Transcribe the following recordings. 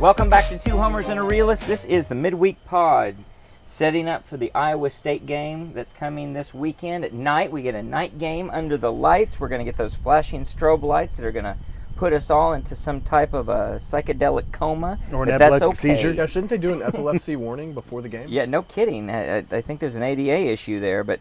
Welcome back to Two Homers and a Realist. This is the Midweek Pod, setting up for the Iowa State game that's coming this weekend. At night, we get a night game under the lights. We're going to get those flashing strobe lights that are going to put us all into some type of a psychedelic coma. Or an epileptic seizure. Yeah, shouldn't they do an epilepsy warning before the game? Yeah, no kidding. I think there's an ADA issue there, but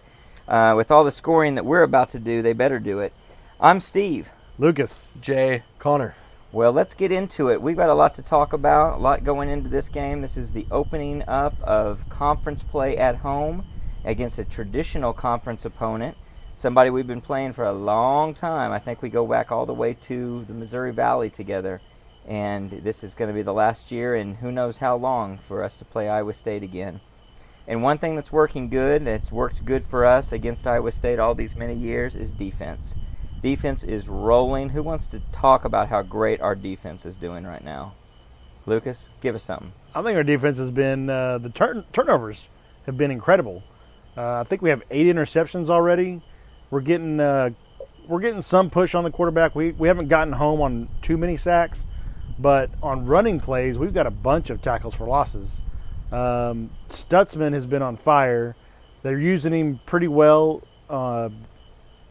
with all the scoring that we're about to do, they better do it. I'm Steve. Lucas. Jay. Connor. Well, let's get into it. We've got a lot to talk about, a lot going into this game. This is the opening up of conference play at home against a traditional conference opponent, somebody we've been playing for a long time. I think we go back all the way to the Missouri Valley together, and this is going to be the last year, and who knows how long, for us to play Iowa State again. And one thing that's working good, that's worked good for us against Iowa State all these many years, is defense. Defense is rolling. Who wants to talk about how great our defense is doing right now? Lucas, give us something. I think our defense has been, the turnovers have been incredible. I think we have 8 interceptions already. We're getting some push on the quarterback. We haven't gotten home on too many sacks, but on running plays, we've got a bunch of tackles for losses. Stutzman has been on fire. They're using him pretty well,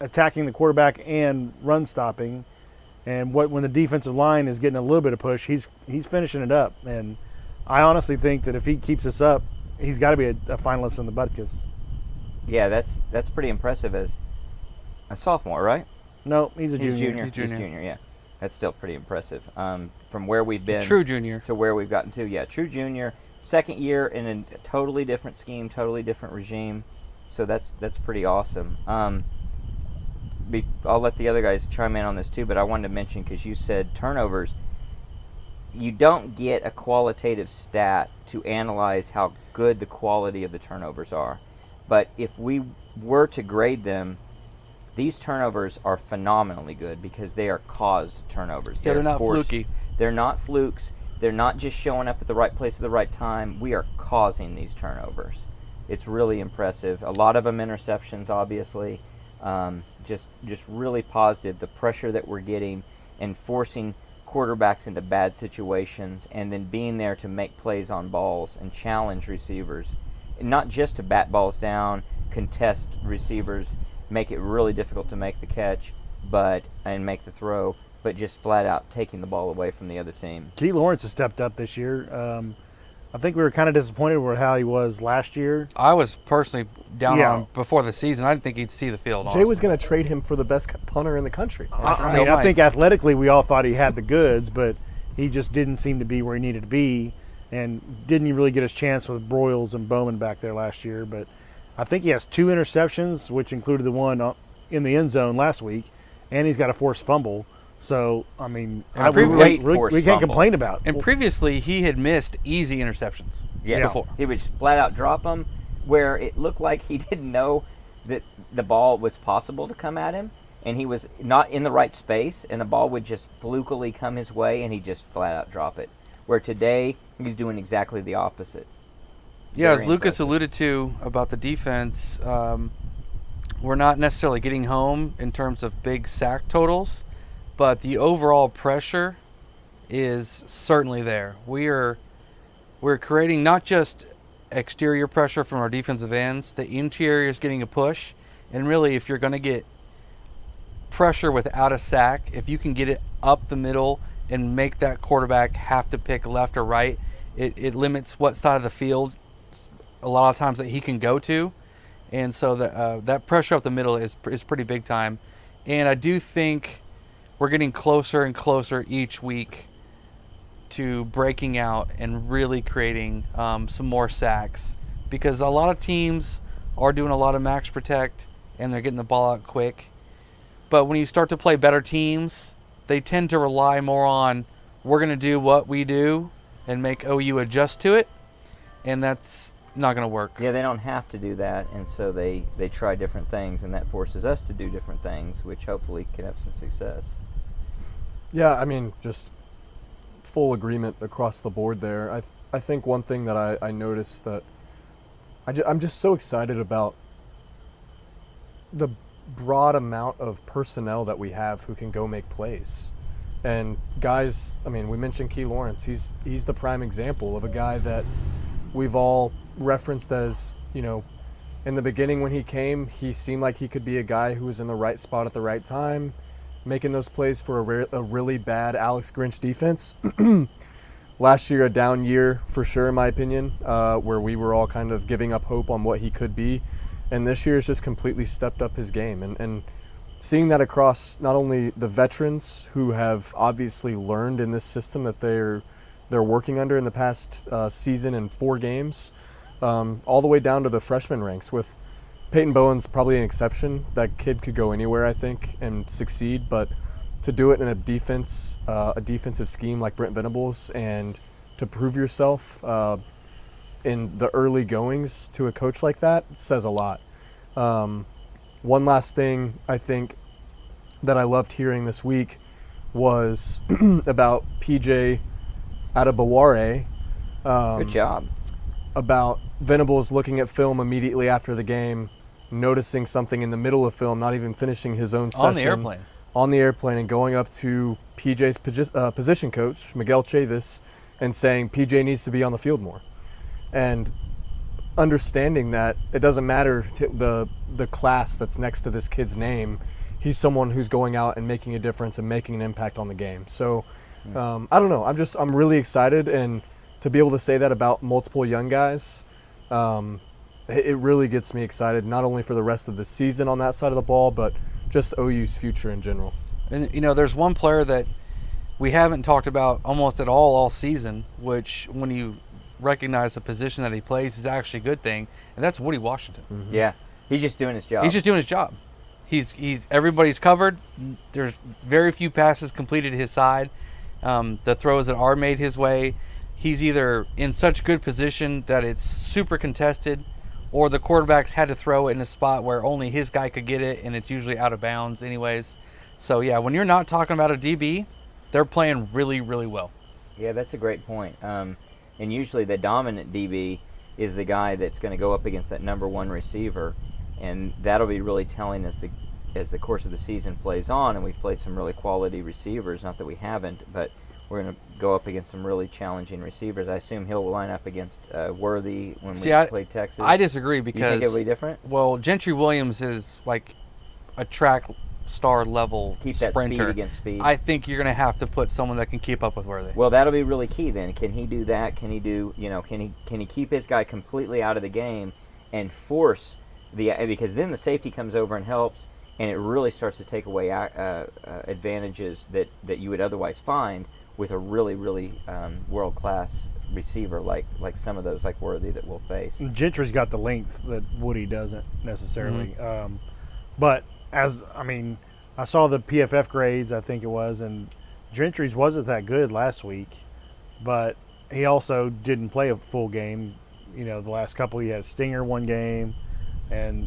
attacking the quarterback and run stopping, and when the defensive line is getting a little bit of push, he's finishing it up. And I honestly think that if he keeps this up, he's got to be a finalist in the Butkus. Yeah, that's pretty impressive as a sophomore, right? No, he's a junior. He's junior. Yeah, that's still pretty impressive. From where we've been, true junior, to where we've gotten to. Yeah, true junior, second year in a totally different scheme, totally different regime. So that's pretty awesome. I'll let the other guys chime in on this too, but I wanted to mention, because you said turnovers, you don't get a qualitative stat to analyze how good the quality of the turnovers are. But if we were to grade them, these turnovers are phenomenally good because they are caused turnovers. Yeah, they're not forced. fluky. They're not flukes. They're not just showing up at the right place at the right time. We are causing these turnovers. It's really impressive. A lot of them interceptions, obviously. Just really positive. The pressure that we're getting and forcing quarterbacks into bad situations, and then being there to make plays on balls and challenge receivers, and not just to bat balls down, contest receivers, make it really difficult to make the catch, and make the throw, but just flat out taking the ball away from the other team. Key Lawrence has stepped up this year. I think we were kind of disappointed with how he was last year. I was personally down on him before the season. I didn't think he'd see the field. Jay was going to trade him for the best punter in the country. I think athletically we all thought he had the goods, but he just didn't seem to be where he needed to be, and didn't really get his chance with Broyles and Bowman back there last year. But I think he has 2 interceptions, which included the one in the end zone last week, and he's got a forced fumble. So, I mean, we can't complain about. And previously, he had missed easy interceptions. Yeah, before. He would flat out drop them where it looked like he didn't know that the ball was possible to come at him, and he was not in the right space, and the ball would just flukily come his way, and he'd just flat out drop it. Where today, he's doing exactly the opposite. Yeah, as Lucas alluded to about the defense, we're not necessarily getting home in terms of big sack totals, but the overall pressure is certainly there. We're creating not just exterior pressure from our defensive ends, the interior is getting a push, and really if you're going to get pressure without a sack, if you can get it up the middle and make that quarterback have to pick left or right, it limits what side of the field a lot of times that he can go to, and so that pressure up the middle is pretty big time. And I do think we're getting closer and closer each week to breaking out and really creating some more sacks, because a lot of teams are doing a lot of max protect and they're getting the ball out quick. But when you start to play better teams, they tend to rely more on, we're going to do what we do and make OU adjust to it, and that's not going to work. Yeah, they don't have to do that, and so they try different things, and that forces us to do different things, which hopefully can have some success. Yeah, I mean, just full agreement across the board there. I think one thing that I noticed that I'm just so excited about the broad amount of personnel that we have who can go make plays. And guys, I mean, we mentioned Key Lawrence. He's the prime example of a guy that we've all referenced as, in the beginning when he came, he seemed like he could be a guy who was in the right spot at the right time, making those plays for a really bad Alex Grinch defense. Last year, a down year for sure, in my opinion, where we were all kind of giving up hope on what he could be. And this year has just completely stepped up his game. And seeing that across not only the veterans who have obviously learned in this system that they're working under in the past season and 4 games, all the way down to the freshman ranks. With Peyton Bowen's probably an exception. That kid could go anywhere, I think, and succeed. But to do it in a defensive scheme like Brent Venables, and to prove yourself in the early goings to a coach like that says a lot. One last thing I think that I loved hearing this week was about PJ Adebaware. Good job. About Venables looking at film immediately after the game, noticing something in the middle of film, not even finishing his own session. On the airplane and going up to PJ's position coach, Miguel Chavis, and saying PJ needs to be on the field more. And understanding that it doesn't matter the class that's next to this kid's name, he's someone who's going out and making a difference and making an impact on the game. So I don't know. I'm really excited, and to be able to say that about multiple young guys, it really gets me excited, not only for the rest of the season on that side of the ball, but just OU's future in general. And there's one player that we haven't talked about almost at all season, which when you recognize the position that he plays is actually a good thing, and that's Woody Washington. Mm-hmm. Yeah, he's just doing his job. He's everybody's covered. There's very few passes completed his side. The throws that are made his way, he's either in such good position that it's super contested, or the quarterbacks had to throw it in a spot where only his guy could get it, and it's usually out of bounds anyways. So yeah, when you're not talking about a DB, they're playing really, really well. Yeah, that's a great point. And usually the dominant DB is the guy that's going to go up against that number 1 receiver, and that'll be really telling as the course of the season plays on, and we play some really quality receivers. Not that we haven't, but we're going to go up against some really challenging receivers. I assume he'll line up against Worthy when we play Texas. I disagree because you think it'll be different? Well, Gentry Williams is like a track star level keep that sprinter. Speed against speed. I think you're going to have to put someone that can keep up with Worthy. Well, that'll be really key then. Can he do that? Can he do, can he keep his guy completely out of the game and force because then the safety comes over and helps, and it really starts to take away advantages that you would otherwise find with a really, really world-class receiver like some of those like Worthy that we'll face. Gentry's got the length that Woody doesn't necessarily. Mm-hmm. But I saw the PFF grades, I think it was, and Gentry's wasn't that good last week, but he also didn't play a full game. The last couple he had Stinger one game, and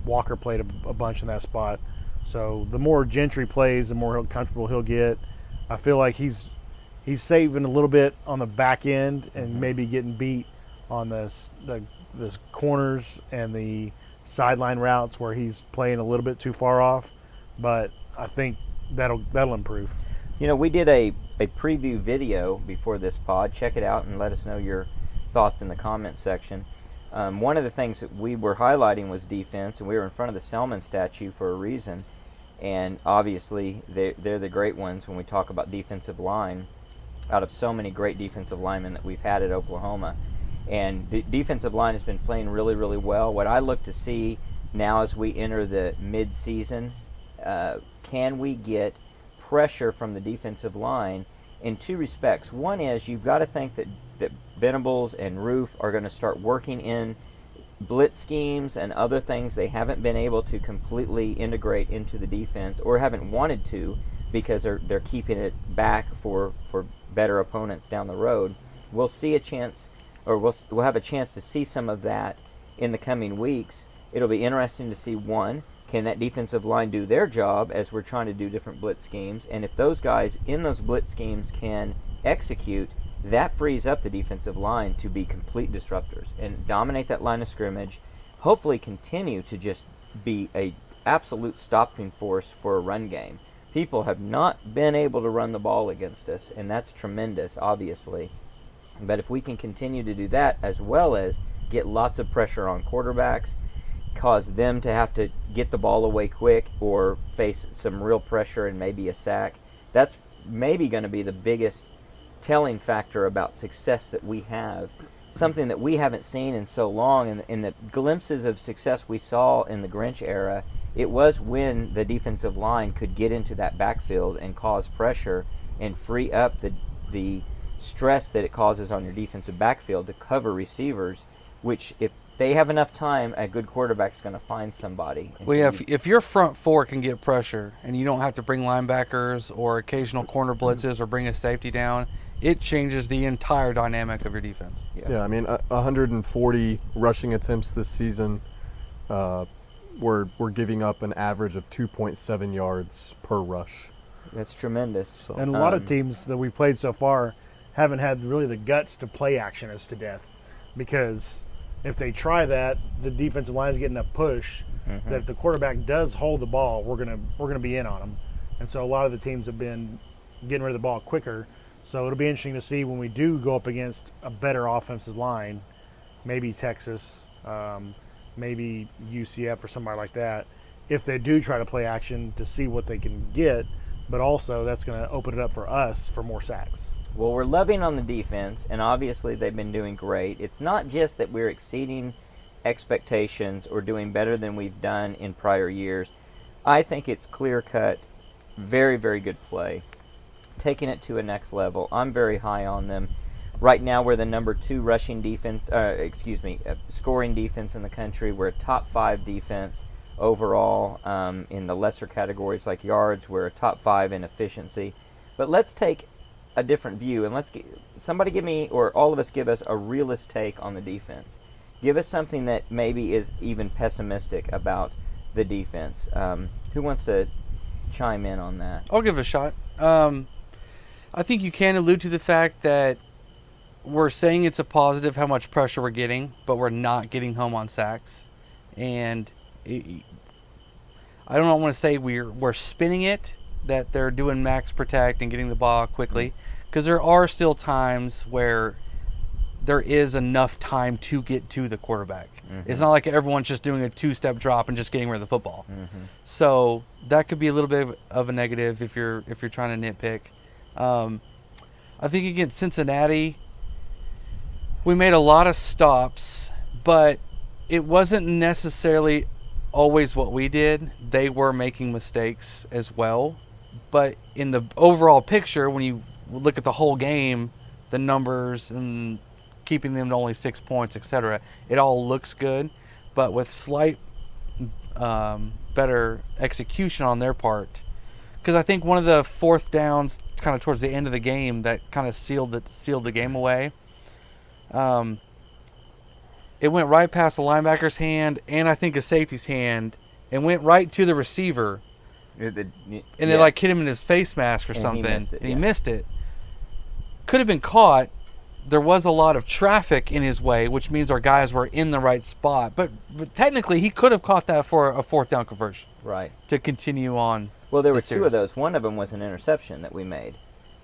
Walker played a bunch in that spot. So the more Gentry plays, the more comfortable he'll get. I feel like he's saving a little bit on the back end and maybe getting beat on the corners and the sideline routes where he's playing a little bit too far off, but I think that'll improve. We did a preview video before this pod. Check it out and let us know your thoughts in the comments section. One of the things that we were highlighting was defense, and we were in front of the Selman statue for a reason. And obviously, they're the great ones when we talk about defensive line, out of so many great defensive linemen that we've had at Oklahoma. And the defensive line has been playing really, really well. What I look to see now as we enter the mid-season, can we get pressure from the defensive line in 2 respects. One is you've got to think that Venables and Roof are going to start working in blitz schemes and other things they haven't been able to completely integrate into the defense or haven't wanted to because they're keeping it back for better opponents down the road. We'll see a chance, or we'll have a chance to see some of that in the coming weeks. It'll be interesting to see, one, can that defensive line do their job as we're trying to do different blitz schemes? And if those guys in those blitz schemes can execute, that frees up the defensive line to be complete disruptors and dominate that line of scrimmage, hopefully continue to just be a absolute stopping force for a run game. people have not been able to run the ball against us, and that's tremendous, obviously. But if we can continue to do that, as well as get lots of pressure on quarterbacks, cause them to have to get the ball away quick or face some real pressure and maybe a sack, that's maybe going to be the biggest telling factor about success that we have. Something that we haven't seen in so long. And in the glimpses of success we saw in the Grinch era, it was when the defensive line could get into that backfield and cause pressure and free up the stress that it causes on your defensive backfield to cover receivers, which if they have enough time, a good quarterback is going to find somebody. Well, yeah, if your front four can get pressure and you don't have to bring linebackers or occasional corner blitzes or bring a safety down, it changes the entire dynamic of your defense. Yeah, I mean, 140 rushing attempts this season. We're giving up an average of 2.7 yards per rush. That's tremendous. So, And a lot of teams that we've played so far haven't had really the guts to play action us to death, because if they try that, the defensive line is getting a push that if the quarterback does hold the ball, we're gonna be in on them. And so a lot of the teams have been getting rid of the ball quicker. So it'll be interesting to see when we do go up against a better offensive line, maybe Texas, maybe UCF or somebody like that, if they do try to play action, to see what they can get. But also that's going to open it up for us for more sacks. Well, we're loving on the defense, and obviously they've been doing great. It's not just that we're exceeding expectations or doing better than we've done in prior years. I think it's clear-cut, very, very good play, taking it to a next level. I'm very high on them. Right now we're the number 2 rushing defense, scoring defense in the country. We're a top 5 defense overall. In the lesser categories like yards, we're a top 5 in efficiency. But let's take a different view, and somebody give me, or all of us give us, a realist take on the defense. Give us something that maybe is even pessimistic about the defense. Who wants to chime in on that? I'll give it a shot. I think you can allude to the fact that we're saying it's a positive how much pressure we're getting, but we're not getting home on sacks. And I don't want to say we're spinning it, that they're doing max protect and getting the ball quickly, because there are still times where there is enough time to get to the quarterback. It's not like everyone's just doing a 2-step drop and just getting rid of the football. So that could be a little bit of a negative if you're trying to nitpick. I think against Cincinnati, we made a lot of stops, but it wasn't necessarily always what we did. They were making mistakes as well. But in the overall picture, when you look at the whole game, the numbers and keeping them to only 6 points, etc., it all looks good. But with slight better execution on their part, because I think one of the fourth downs kind of towards the end of the game that kind of sealed the game away, it went right past the linebacker's hand and I think a safety's hand and went right to the receiver. It like hit him in his face mask or something, and he missed it. Could have been caught. There was a lot of traffic in his way, which means our guys were in the right spot. But technically, he could have caught that for a fourth down conversion. Right. To continue on. Well, there were 2 of those. One of them was an interception that we made.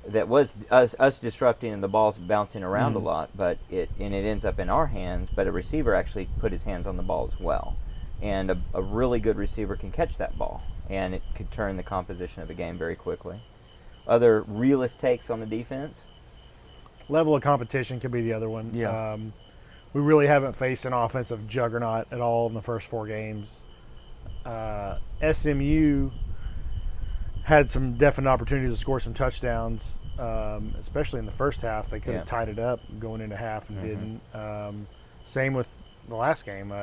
That was us disrupting and the ball's bouncing around a lot, but it ends up in our hands. But a receiver actually put his hands on the ball as well. And a really good receiver can catch that ball, and it could turn the composition of a game very quickly. Other realist takes on the defense? Level of competition could be the other one. Yeah. We really haven't faced an offensive juggernaut at all in the first 4 games. SMU had some definite opportunities to score some touchdowns, especially in the first half. They could have tied it up going into half and didn't. Same with the last game.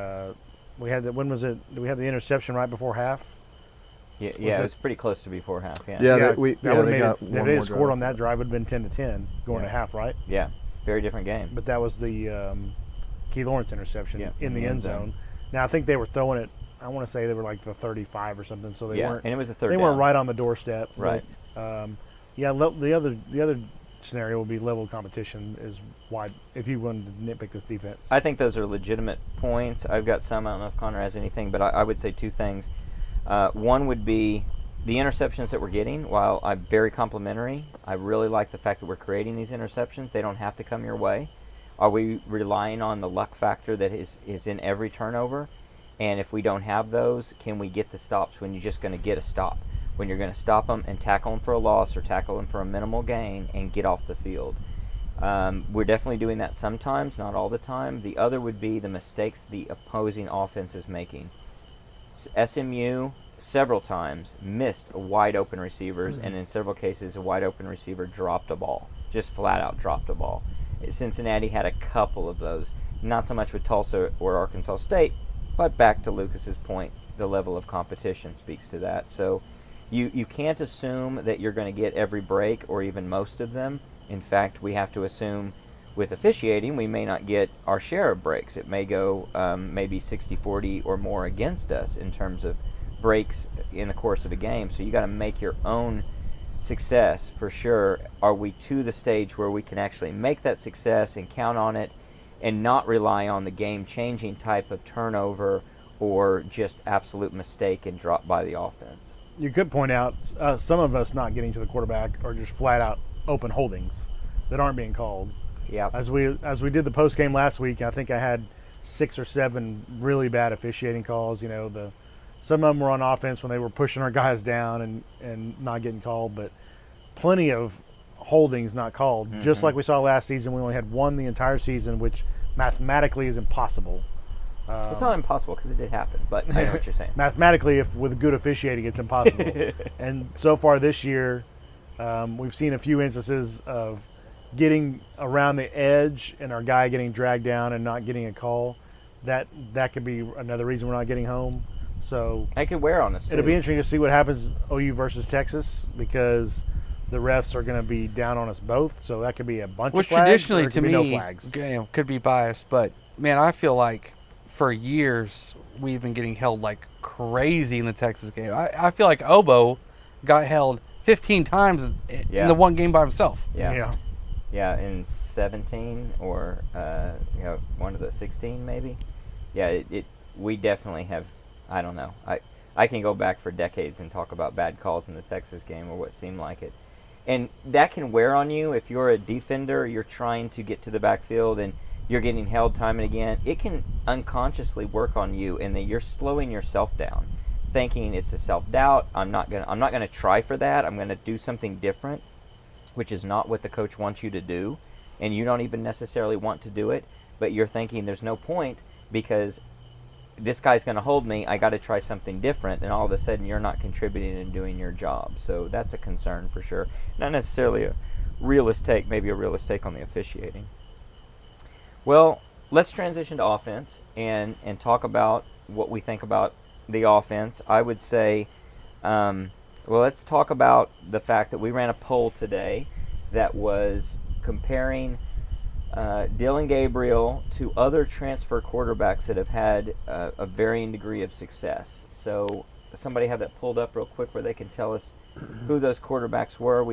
We had when was it? Did we have the interception right before half? Yeah, it was pretty close to before half. If they had scored on that drive, it would have been 10-10 going to half, right? Yeah, very different game. But that was the Key Lawrence interception in the end zone. Now I think they were throwing it. I want to say they were like the 35 or something. So they weren't. And it was a third. They weren't right on the doorstep. Right. But, the other scenario will be level of competition is wide. If you wanted to nitpick this defense, I think those are legitimate points. I've got some. I don't know if Connor has anything, but I would say 2 things. One would be the interceptions that we're getting, while I'm very complimentary, I really like the fact that we're creating these interceptions. They don't have to come your way. Are we relying on the luck factor that is in every turnover? And if we don't have those, can we get the stops when you're just going to get a stop? When you're going to stop them and tackle them for a loss or tackle them for a minimal gain and get off the field? We're definitely doing that sometimes, not all the time. The other would be the mistakes the opposing offense is making. SMU several times missed wide open receivers, and in several cases a wide open receiver dropped a ball, just flat out dropped a ball. Cincinnati had a couple of those, not so much with Tulsa or Arkansas State, but back to Lucas's point, the level of competition speaks to that. So you can't assume that you're going to get every break or even most of them. In fact, we have to assume with officiating we may not get our share of breaks. It may go maybe 60-40 or more against us in terms of breaks in the course of a game. So you got to make your own success for sure. Are we to the stage where we can actually make that success and count on it and not rely on the game-changing type of turnover or just absolute mistake and drop by the offense? You could point out some of us not getting to the quarterback are just flat out open holdings that aren't being called. Yeah. As we did the post game last week, I think I had 6 or 7 really bad officiating calls. You know, some of them were on offense when they were pushing our guys down and not getting called, but plenty of holdings not called. Mm-hmm. Just like we saw last season, we only had one the entire season, which mathematically is impossible. It's not impossible because it did happen, but I know what you're saying. Mathematically, if with good officiating, it's impossible. And so far this year, we've seen a few instances of getting around the edge and our guy getting dragged down and not getting a call. That could be another reason we're not getting home. So that could wear on us too. It'll be interesting to see what happens OU versus Texas, because the refs are going to be down on us both. So that could be a bunch of flags. Which traditionally, to me, no flags. Could be biased. But man, I feel like for years we've been getting held like crazy in the Texas game. I feel like Obo got held 15 times in the one game by himself. Yeah, in 17 or one of the 16 maybe. Yeah, we definitely have. I don't know. I can go back for decades and talk about bad calls in the Texas game or what seemed like it, and that can wear on you if you're a defender. You're trying to get to the backfield and you're getting held time and again. It can unconsciously work on you, and that you're slowing yourself down, thinking it's a self-doubt. I'm not gonna try for that. I'm gonna do something different, which is not what the coach wants you to do, and you don't even necessarily want to do it, but you're thinking there's no point because this guy's going to hold me. I got to try something different, and all of a sudden you're not contributing and doing your job. So that's a concern for sure. Not necessarily a realist take, maybe a realist take on the officiating. Well, let's transition to offense and talk about what we think about the offense. I would say, let's talk about the fact that we ran a poll today that was comparing Dillon Gabriel to other transfer quarterbacks that have had a varying degree of success. So somebody have that pulled up real quick where they can tell us who those quarterbacks were.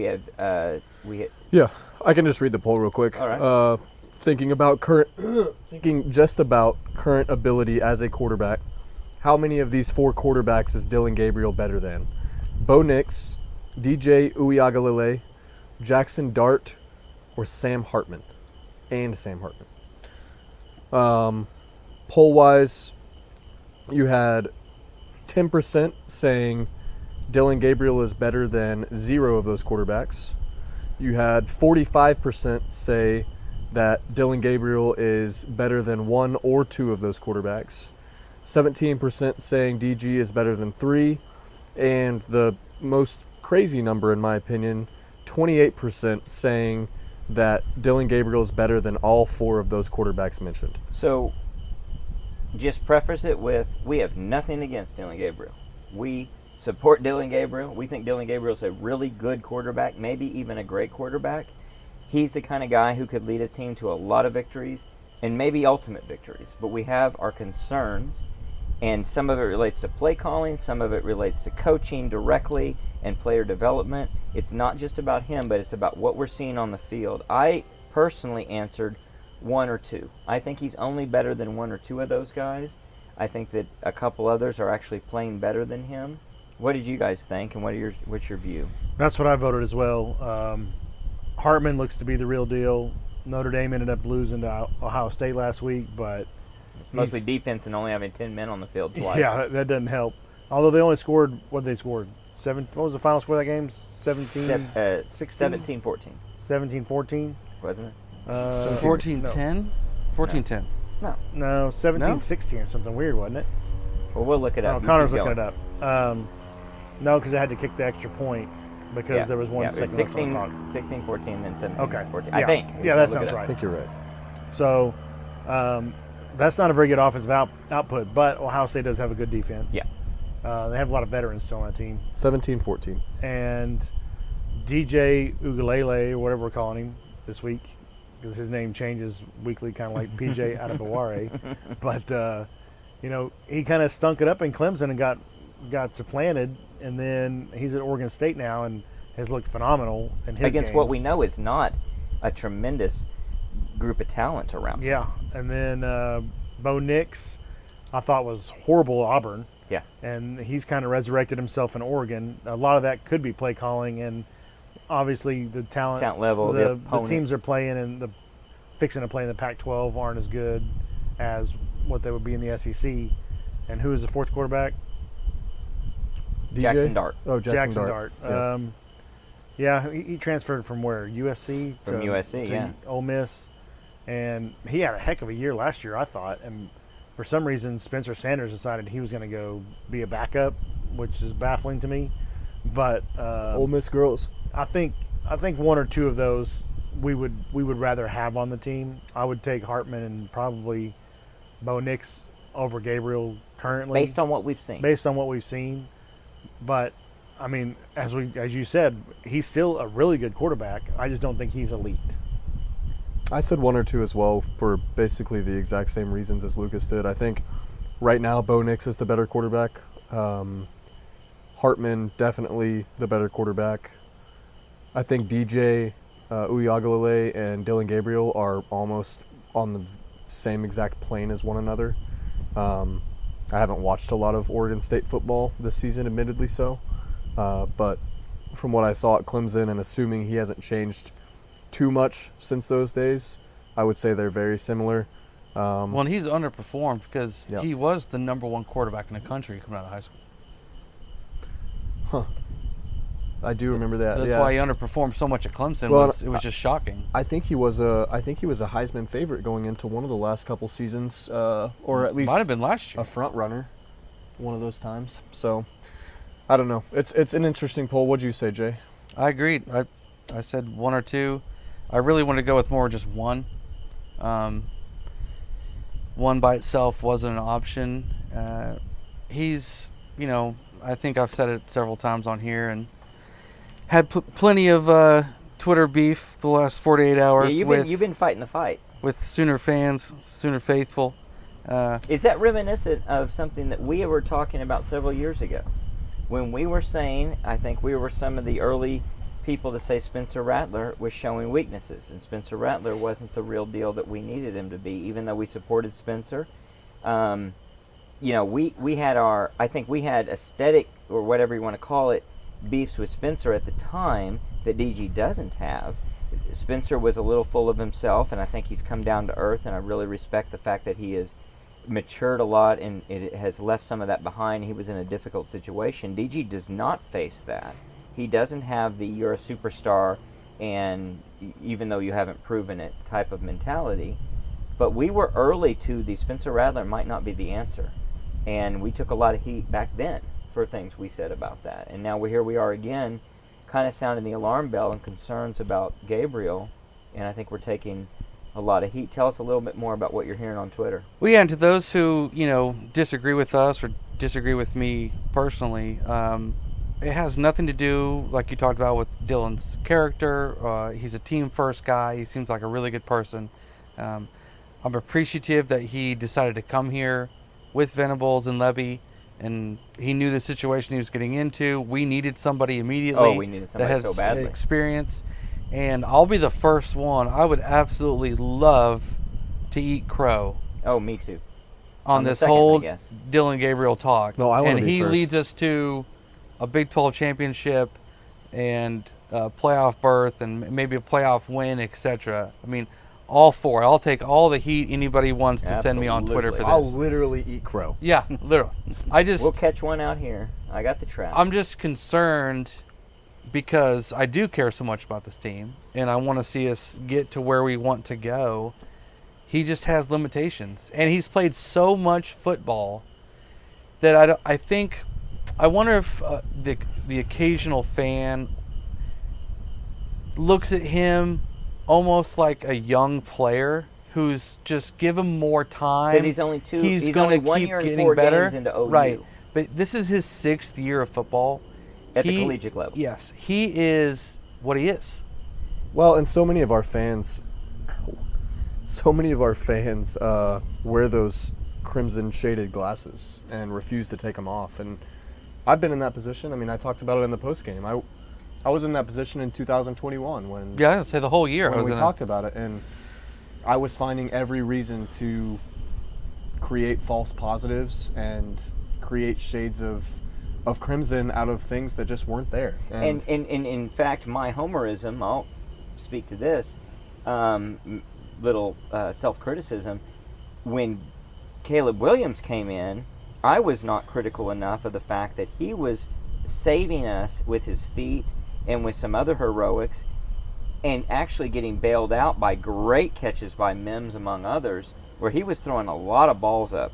Yeah, I can just read the poll real quick. All right. Thinking just about current ability as a quarterback, how many of these 4 quarterbacks is Dillon Gabriel better than? Bo Nix, DJ Uiagalelei, Jackson Dart, or Sam Hartman? And Sam Hartman. Poll-wise, you had 10% saying Dillon Gabriel is better than 0 of those quarterbacks. You had 45% say that Dillon Gabriel is better than 1 or 2 of those quarterbacks. 17% saying DG is better than 3. And the most crazy number, in my opinion, 28% saying that Dillon Gabriel is better than all 4 of those quarterbacks mentioned. So just preface it with, we have nothing against Dillon Gabriel. We support Dillon Gabriel. We think Dillon Gabriel is a really good quarterback, maybe even a great quarterback. He's the kind of guy who could lead a team to a lot of victories and maybe ultimate victories. But we have our concerns, and some of it relates to play calling, some of it relates to coaching directly and player development. It's not just about him, but it's about what we're seeing on the field. I personally answered 1 or 2. I think he's only better than 1 or 2 of those guys. I think that a couple others are actually playing better than him. What did you guys think, and what's your view? That's what I voted as well. Hartman looks to be the real deal. Notre Dame ended up losing to Ohio State last week, but Mostly defense and only having 10 men on the field twice. Yeah, that doesn't help. Although they only scored, what they scored? What was the final score of that game? 17-14? 17-14? Wasn't it? 14-10? 14-10. No. No, 17-16 or something weird, wasn't it? Well, we'll look it up. Oh, Connor's looking it up. No, because they had to kick the extra point because there was one second left on the clock. 16-14, then 17-14. Okay. I think. Yeah, that sounds right. I think you're right. So that's not a very good offensive output, but Ohio State does have a good defense. Yeah. They have a lot of veterans still on that team. 17-14. And DJ Ugalele, or whatever we're calling him this week, because his name changes weekly, kind of like PJ Adebaware. But, he kind of stunk it up in Clemson and got supplanted, and then he's at Oregon State now and has looked phenomenal in his against games. what we know is not a tremendous group of talent around him. Yeah, and then Bo Nix, I thought was horrible at Auburn. Yeah. And he's kind of resurrected himself in Oregon. A lot of that could be play calling, and obviously the talent level, the teams are playing and fixing to play in the Pac-12 aren't as good as what they would be in the SEC. And who is the fourth quarterback? DJ? Jackson Dart. Oh, Jackson Dart. Yeah. He transferred from where? USC? From USC, yeah. Ole Miss. And he had a heck of a year last year, I thought. And for some reason, Spencer Sanders decided he was going to go be a backup, which is baffling to me. But Ole Miss girls. I think one or two of those we would rather have on the team. I would take Hartman and probably Bo Nix over Gabriel currently. Based on what we've seen. But I mean, as you said, he's still a really good quarterback. I just don't think he's elite. I said one or two as well for basically the exact same reasons as Lucas did. I think right now Bo Nix is the better quarterback. Hartman definitely the better quarterback. I think DJ Uiagalelei and Dylan Gabriel are almost on the same exact plane as one another. I haven't watched a lot of Oregon State football this season, admittedly so. But from what I saw at Clemson, and assuming he hasn't changed too much since those days, I would say they're very similar. Well, he's underperformed because he was the number one quarterback in the country coming out of high school. Huh. I do remember that. That's why he underperformed so much at Clemson. It was just shocking. I think he was a Heisman favorite going into one of the last couple seasons, or at least might have been last year. A front runner, one of those times. So, I don't know. It's an interesting poll. What'd you say, Jay? I agreed. I said one or two. I really wanted to go with more just one. One by itself wasn't an option. He's, I think I've said it several times on here, and had plenty of Twitter beef the last 48 hours. Yeah, you've been fighting the fight with Sooner fans, Sooner faithful. Is that reminiscent of something that we were talking about several years ago, when we were saying, I think we were some of the early people to say Spencer Rattler was showing weaknesses, and Spencer Rattler wasn't the real deal that we needed him to be, even though we supported Spencer. We had I think we had aesthetic, or whatever you want to call it, beefs with Spencer at the time that DG doesn't have. Spencer was a little full of himself, and I think he's come down to earth, and I really respect the fact that he has matured a lot and it has left some of that behind. He was in a difficult situation. DG does not face that. He doesn't have the you're a superstar and even though you haven't proven it type of mentality. But we were early to the Spencer Rattler might not be the answer. And we took a lot of heat back then for things we said about that. And now here we are again, kind of sounding the alarm bell and concerns about Gabriel. And I think we're taking a lot of heat. Tell us a little bit more about what you're hearing on Twitter. Well, yeah, and to those who, disagree with us or disagree with me personally, it has nothing to do, like you talked about, with Dylan's character. He's a team-first guy. He seems like a really good person. I'm appreciative that he decided to come here with Venables and Levy, and he knew the situation he was getting into. We needed somebody immediately. Oh, we needed somebody that has so badly. Experience. And I'll be the first one. I would absolutely love to eat crow. Oh, me too. On this whole Dylan Gabriel talk. No, I want to be And he first. leads us to a Big 12 championship and a playoff berth and maybe a playoff win, etc. I mean, all for it. I'll take all the heat anybody wants to send me on Twitter for this. I'll literally eat crow. Yeah, literally. We'll catch one out here. I got the trap. I'm just concerned because I do care so much about this team, and I want to see us get to where we want to go. He just has limitations, and he's played so much football that I wonder if the occasional fan looks at him almost like a young player who's just give him more time. Because he's only he's only 1 year and 4 games into OU. Right. But this is his 6th year of football. At the collegiate level. Yes. He is what he is. Well, and so many of our fans wear those crimson shaded glasses and refuse to take them off. And I've been in that position. I mean, I talked about it in the post game. I was in that position in 2021 when I'd say the whole year when we talked about it, and I was finding every reason to create false positives and create shades of crimson out of things that just weren't there. And in fact, my homerism, I'll speak to this, little self-criticism. When Caleb Williams came in, I was not critical enough of the fact that he was saving us with his feet and with some other heroics and actually getting bailed out by great catches by Mims, among others, where he was throwing a lot of balls up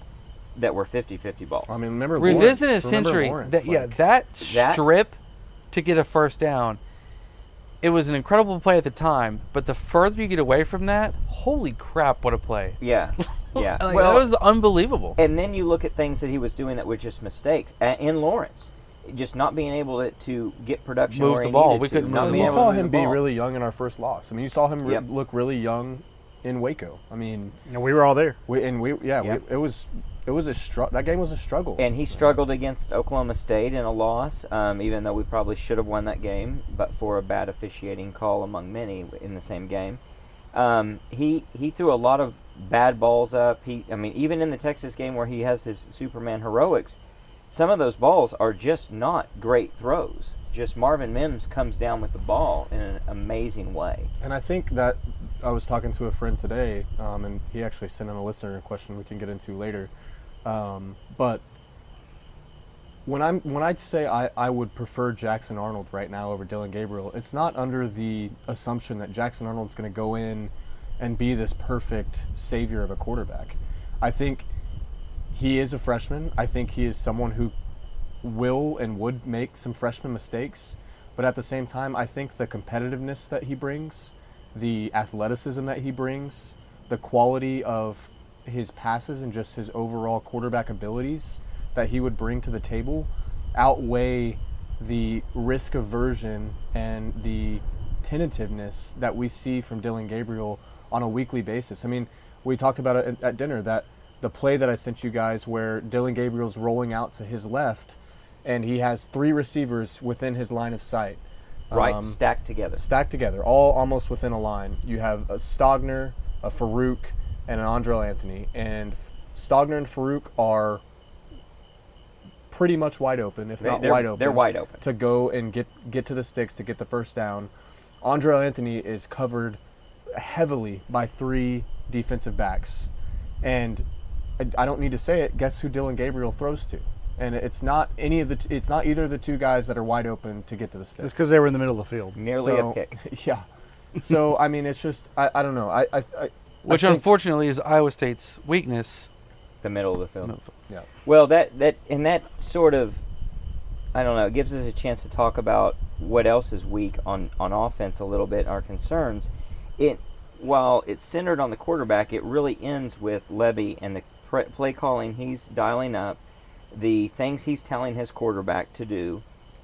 that were 50-50 balls. I mean, remember Revisit Lawrence. a century. Lawrence, That strip to get a first down, it was an incredible play at the time, but the further you get away from that, holy crap, what a play. Yeah, yeah. Well, that was unbelievable. And then you look at things that he was doing that were just mistakes. In Lawrence, just not being able to get production Move where the he ball. needed We to. couldn't Not move being We able to saw move him the be ball. really young in our first loss. I mean, you saw him Yep. look really young in Waco. I mean, we were all there. It was that game was a struggle. And he struggled against Oklahoma State in a loss, even though we probably should have won that game, but for a bad officiating call among many in the same game. He threw a lot of bad balls up. Even in the Texas game where he has his Superman heroics, some of those balls are just not great throws. Just Marvin Mims comes down with the ball in an amazing way. And I think that I was talking to a friend today, and he actually sent in a listener question we can get into later. But when I say I would prefer Jackson Arnold right now over Dylan Gabriel, it's not under the assumption that Jackson Arnold's going to go in and be this perfect savior of a quarterback. I think he is a freshman. I think he is someone who will and would make some freshman mistakes. But at the same time, I think the competitiveness that he brings, the athleticism that he brings, the quality of his passes and just his overall quarterback abilities that he would bring to the table outweigh the risk aversion and the tentativeness that we see from Dylan Gabriel on a weekly basis. I mean, we talked about it at dinner, that the play that I sent you guys where Dylan Gabriel's rolling out to his left and he has 3 receivers within his line of sight. Right, stacked together, all almost within a line. You have a Stogner, a Farouk, and an Andrel Anthony. And Stogner and Farouk are pretty much wide open, if not wide open. They're wide open. To go and get to the sticks to get the first down. Andrel Anthony is covered heavily by 3 defensive backs. And I don't need to say it, guess who Dylan Gabriel throws to? And it's not either of the 2 guys that are wide open to get to the sticks. It's because they were in the middle of the field. Nearly a pick. Yeah. So, I mean, it's just, I don't know. Which unfortunately is Iowa State's weakness. The middle of the field. Yeah. Well, that sort of, I don't know, it gives us a chance to talk about what else is weak on offense a little bit, our concerns. While it's centered on the quarterback, it really ends with Levy and the play calling he's dialing up, the things he's telling his quarterback to do,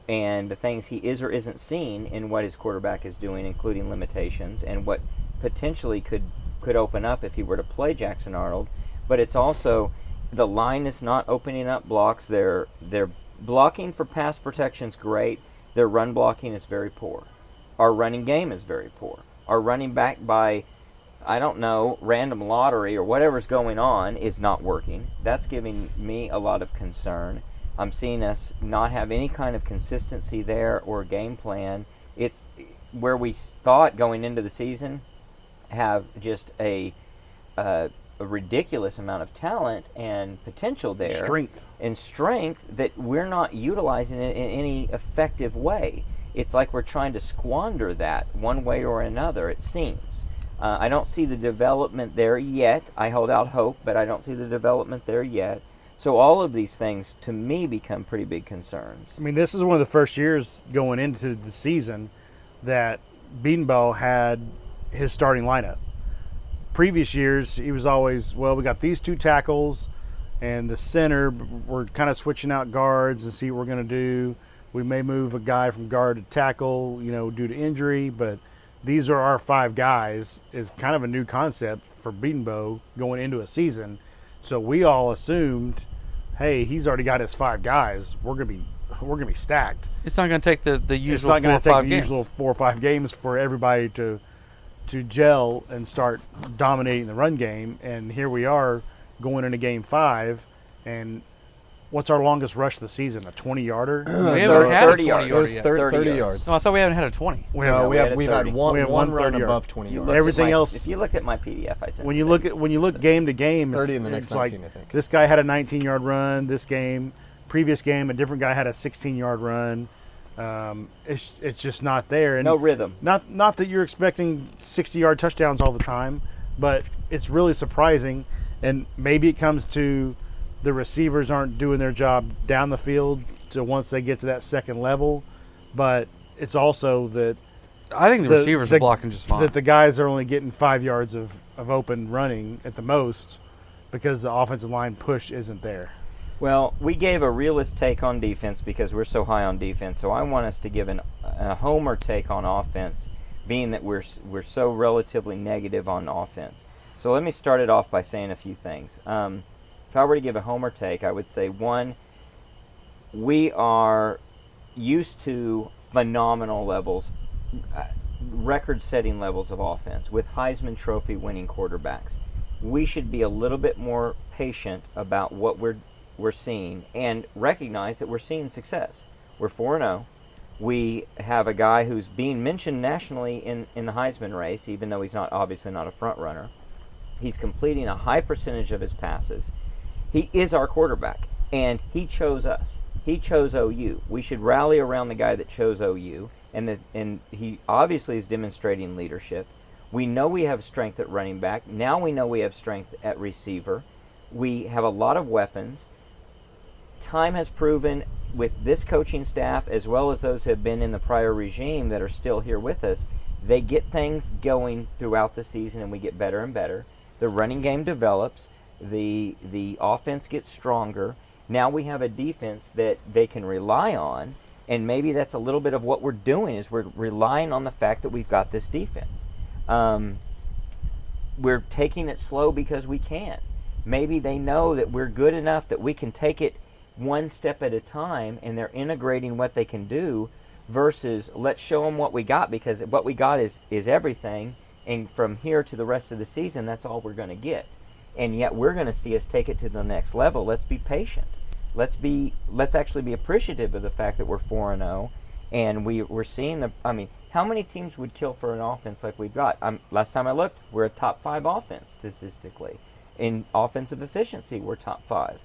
and the things he is or isn't seeing in what his quarterback is doing, including limitations, and what potentially could open up if he were to play Jackson Arnold. But it's also the line is not opening up blocks. Their blocking for pass protection's great. Their run blocking is very poor. Our running game is very poor. Our running back by, I don't know, random lottery or whatever's going on is not working. That's giving me a lot of concern. I'm seeing us not have any kind of consistency there or game plan. It's where we thought going into the season have just a ridiculous amount of talent and potential there. Strength that we're not utilizing it in any effective way. It's like we're trying to squander that one way or another, it seems. I don't see the development there yet. I hold out hope, but I don't see the development there yet. So all of these things, to me, become pretty big concerns. I mean, this is one of the first years going into the season that Bedenbaugh had his starting lineup. Previous years, he was always, we got these two tackles and the center. We're kind of switching out guards and see what we're going to do. We may move a guy from guard to tackle, due to injury, but these are our 5 guys is kind of a new concept for Bedenbaugh going into a season. So we all assumed, hey, he's already got his 5 guys. We're gonna be stacked. It's not going to take the usual It's not going to take the games. usual 4 or 5 games for everybody to gel and start dominating the run game. And here we are going into game 5, and what's our longest rush of the season? A 20-yarder? We haven't had a 30 yards. 20 yard yet. 30 yards. No, I thought we haven't had a 20. We We've had 30. one run 30 above 20 yards. Everything else. If you looked at my PDF, I sent When you look game to game, 30 in the next it's like 19, I think. this guy had a 19-yard run. This game, previous game, a different guy had a 16-yard run. It's just not there. And no rhythm. Not that you're expecting 60-yard touchdowns all the time, but it's really surprising. And maybe it comes to the receivers aren't doing their job down the field to once they get to that second level. But it's also that I think the receivers are blocking just fine. that the guys are only getting 5 yards of open running at the most because the offensive line push isn't there. Well, we gave a realist take on defense because we're so high on defense. So I want us to give a homer take on offense, being that we're so relatively negative on offense. So let me start it off by saying a few things. If I were to give a homer take, I would say, 1, we are used to phenomenal levels, record-setting levels of offense with Heisman Trophy winning quarterbacks. We should be a little bit more patient about what we're seeing and recognize that we're seeing success. We're 4-0. We have a guy who's being mentioned nationally in the Heisman race, even though he's obviously not a front runner. He's completing a high percentage of his passes. He is our quarterback, and he chose us. He chose OU. We should rally around the guy that chose OU, and he obviously is demonstrating leadership. We know we have strength at running back. Now we know we have strength at receiver. We have a lot of weapons. Time has proven with this coaching staff, as well as those who have been in the prior regime that are still here with us, they get things going throughout the season, and we get better and better. The running game develops. The offense gets stronger. Now we have a defense that they can rely on, and maybe that's a little bit of what we're doing is we're relying on the fact that we've got this defense. We're taking it slow because we can. Maybe they know that we're good enough that we can take it one step at a time, and they're integrating what they can do versus let's show them what we got, because what we got is everything, and from here to the rest of the season, that's all we're going to get. And yet we're going to see us take it to the next level. Let's be patient. Let's actually be appreciative of the fact that we're 4-0, and we're seeing how many teams would kill for an offense like we've got? Last time I looked, we're a top 5 offense statistically. In offensive efficiency, we're top 5.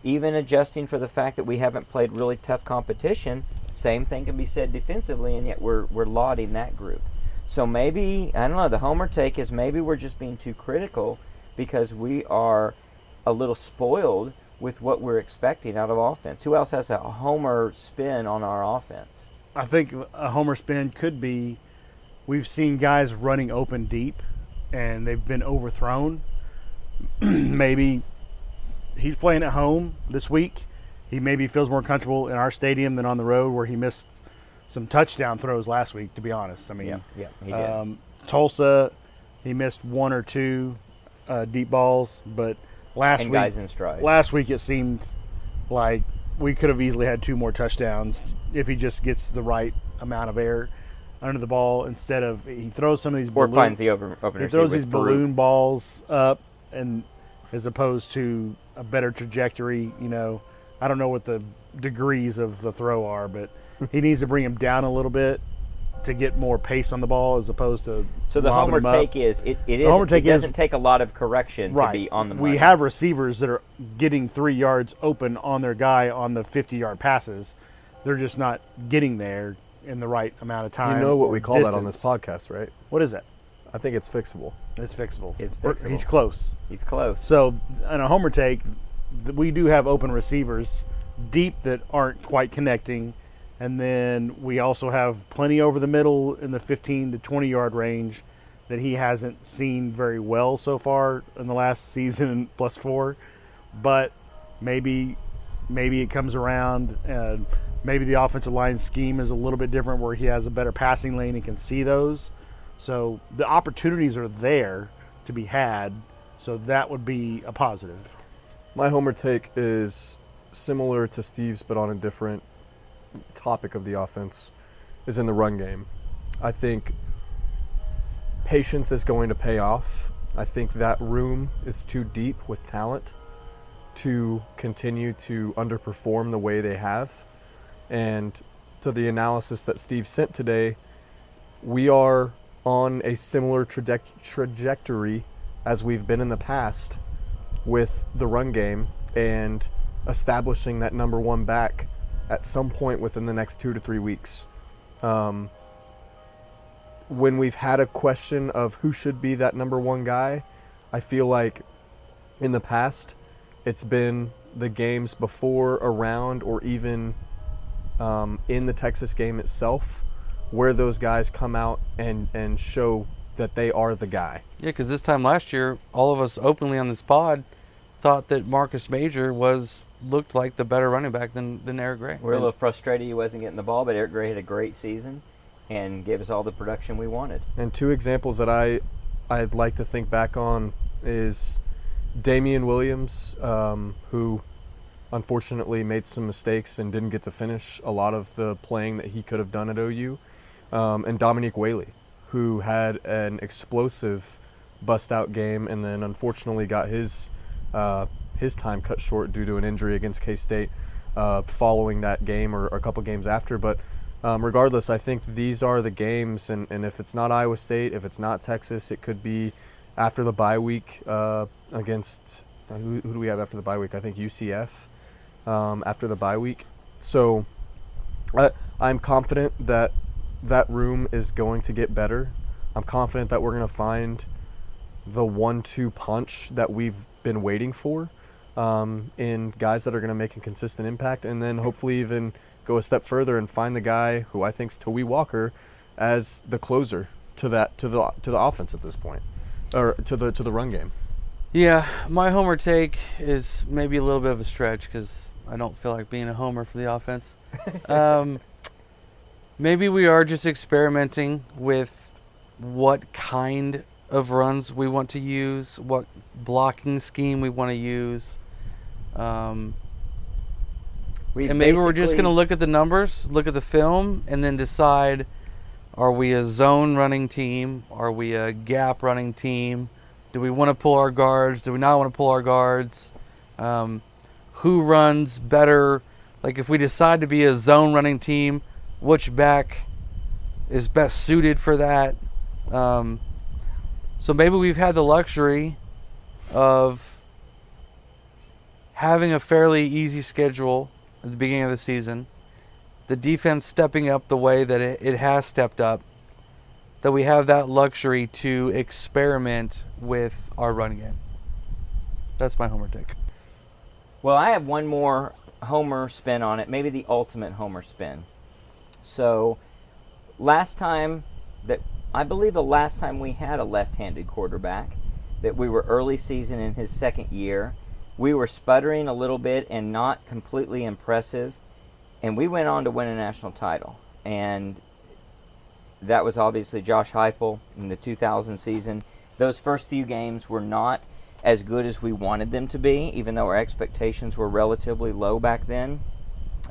Even adjusting for the fact that we haven't played really tough competition, same thing can be said defensively, and yet we're lauding that group. So maybe, I don't know, the homer take is maybe we're just being too critical because we are a little spoiled with what we're expecting out of offense. Who else has a homer spin on our offense? I think a homer spin could be we've seen guys running open deep and they've been overthrown. Maybe he's playing at home this week. He maybe feels more comfortable in our stadium than on the road where he missed some touchdown throws last week, to be honest. I mean, yeah, he did. Tulsa, he missed 1 or 2 deep balls, but last guys in stride. Last week it seemed like we could have easily had 2 more touchdowns if he just gets the right amount of air under the ball instead of he throws some of these or finds the open he throws these balloon balls up, and as opposed to a better trajectory. I don't know what the degrees of the throw are, but he needs to bring him down a little bit to get more pace on the ball as opposed to So the lobbing homer him up. take is it doesn't take a lot of correction to be on the money. We have receivers that are getting 3 yards open on their guy on the 50-yard passes. They're just not getting there in the right amount of time. You know what or we call that on this distance. podcast, right? What is it? I think it's fixable. It's fixable. It's fixable. He's close. He's close. So on a homer take, we do have open receivers deep that aren't quite connecting. And then we also have plenty over the middle in the 15 to 20-yard range that he hasn't seen very well so far in the last season +4. But maybe it comes around, and maybe the offensive line scheme is a little bit different where he has a better passing lane and can see those. So the opportunities are there to be had, so that would be a positive. My homer take is similar to Steve's, but on a different topic of the offense, is in the run game. I think patience is going to pay off. I think that room is too deep with talent to continue to underperform the way they have. And to the analysis that Steve sent today, we are on a similar trajectory as we've been in the past with the run game and establishing that number one back at some point within the next 2 to 3 weeks. When we've had a question of who should be that number one guy, I feel like in the past it's been the games before, around, or even in the Texas game itself where those guys come out and show that they are the guy. Yeah, because this time last year, all of us openly on this pod thought that Marcus Major looked like the better running back than Eric Gray. We're a little frustrated he wasn't getting the ball, but Eric Gray had a great season and gave us all the production we wanted. And 2 examples that I'd like to think back on is Damian Williams, who unfortunately made some mistakes and didn't get to finish a lot of the playing that he could have done at OU, and Dominique Whaley, who had an explosive bust-out game and then unfortunately got his time cut short due to an injury against K-State following that game or a couple games after. But regardless, I think these are the games, and if it's not Iowa State, if it's not Texas, it could be after the bye week against who do we have after the bye week? I think UCF after the bye week. So I'm confident that that room is going to get better. I'm confident that we're going to find the 1-2 punch that we've been waiting for in guys that are going to make a consistent impact, and then hopefully even go a step further and find the guy who I think is Tawee Walker as the closer to the offense at this point, or to the run game. Yeah, my homer take is maybe a little bit of a stretch because I don't feel like being a homer for the offense. Maybe we are just experimenting with what kind of runs we want to use, what blocking scheme we want to use. And maybe we're just going to look at the numbers, look at the film, and then decide, are we a zone running team? Are we a gap running team? Do we want to pull our guards? Do we not want to pull our guards? Who runs better? Like if we decide to be a zone running team, which back is best suited for that? So maybe we've had the luxury of having a fairly easy schedule at the beginning of the season, the defense stepping up the way that it has stepped up, that we have that luxury to experiment with our run game. That's my homer take. Well, I have one more homer spin on it, maybe the ultimate homer spin. So I believe the last time we had a left-handed quarterback, that we were early season in his second year, we were sputtering a little bit and not completely impressive, and we went on to win a national title. And that was obviously Josh Heupel in the 2000 season. Those first few games were not as good as we wanted them to be, even though our expectations were relatively low back then,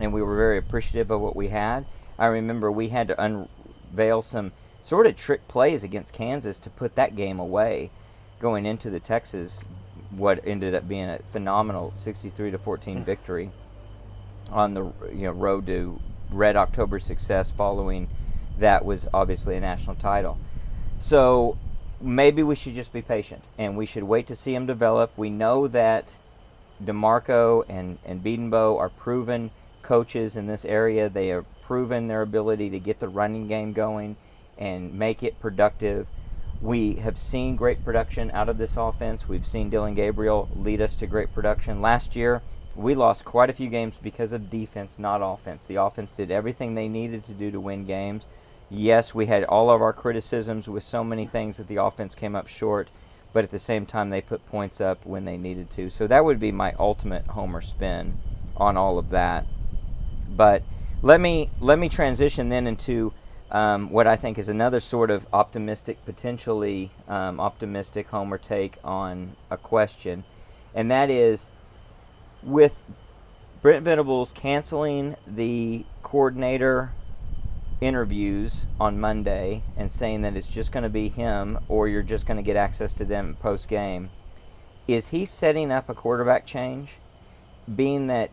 and we were very appreciative of what we had. I remember we had to unveil some sort of trick plays against Kansas to put that game away going into the Texas, what ended up being a phenomenal 63-14 victory. on the road to Red October success following that was obviously a national title. So maybe we should just be patient and we should wait to see him develop. We know that DeMarco and Biedenbow are proven coaches in this area. They have proven their ability to get the running game going and make it productive. We have seen great production out of this offense. We've seen Dylan Gabriel lead us to great production. Last year, we lost quite a few games because of defense, not offense. The offense did everything they needed to do to win games. Yes, we had all of our criticisms with so many things that the offense came up short, but at the same time, they put points up when they needed to. So that would be my ultimate homer spin on all of that. But let me transition then into what I think is another sort of optimistic, potentially optimistic homer take on a question, and that is with Brent Venables canceling the coordinator interviews on Monday and saying that it's just going to be him or you're just going to get access to them post game, is he setting up a quarterback change, being that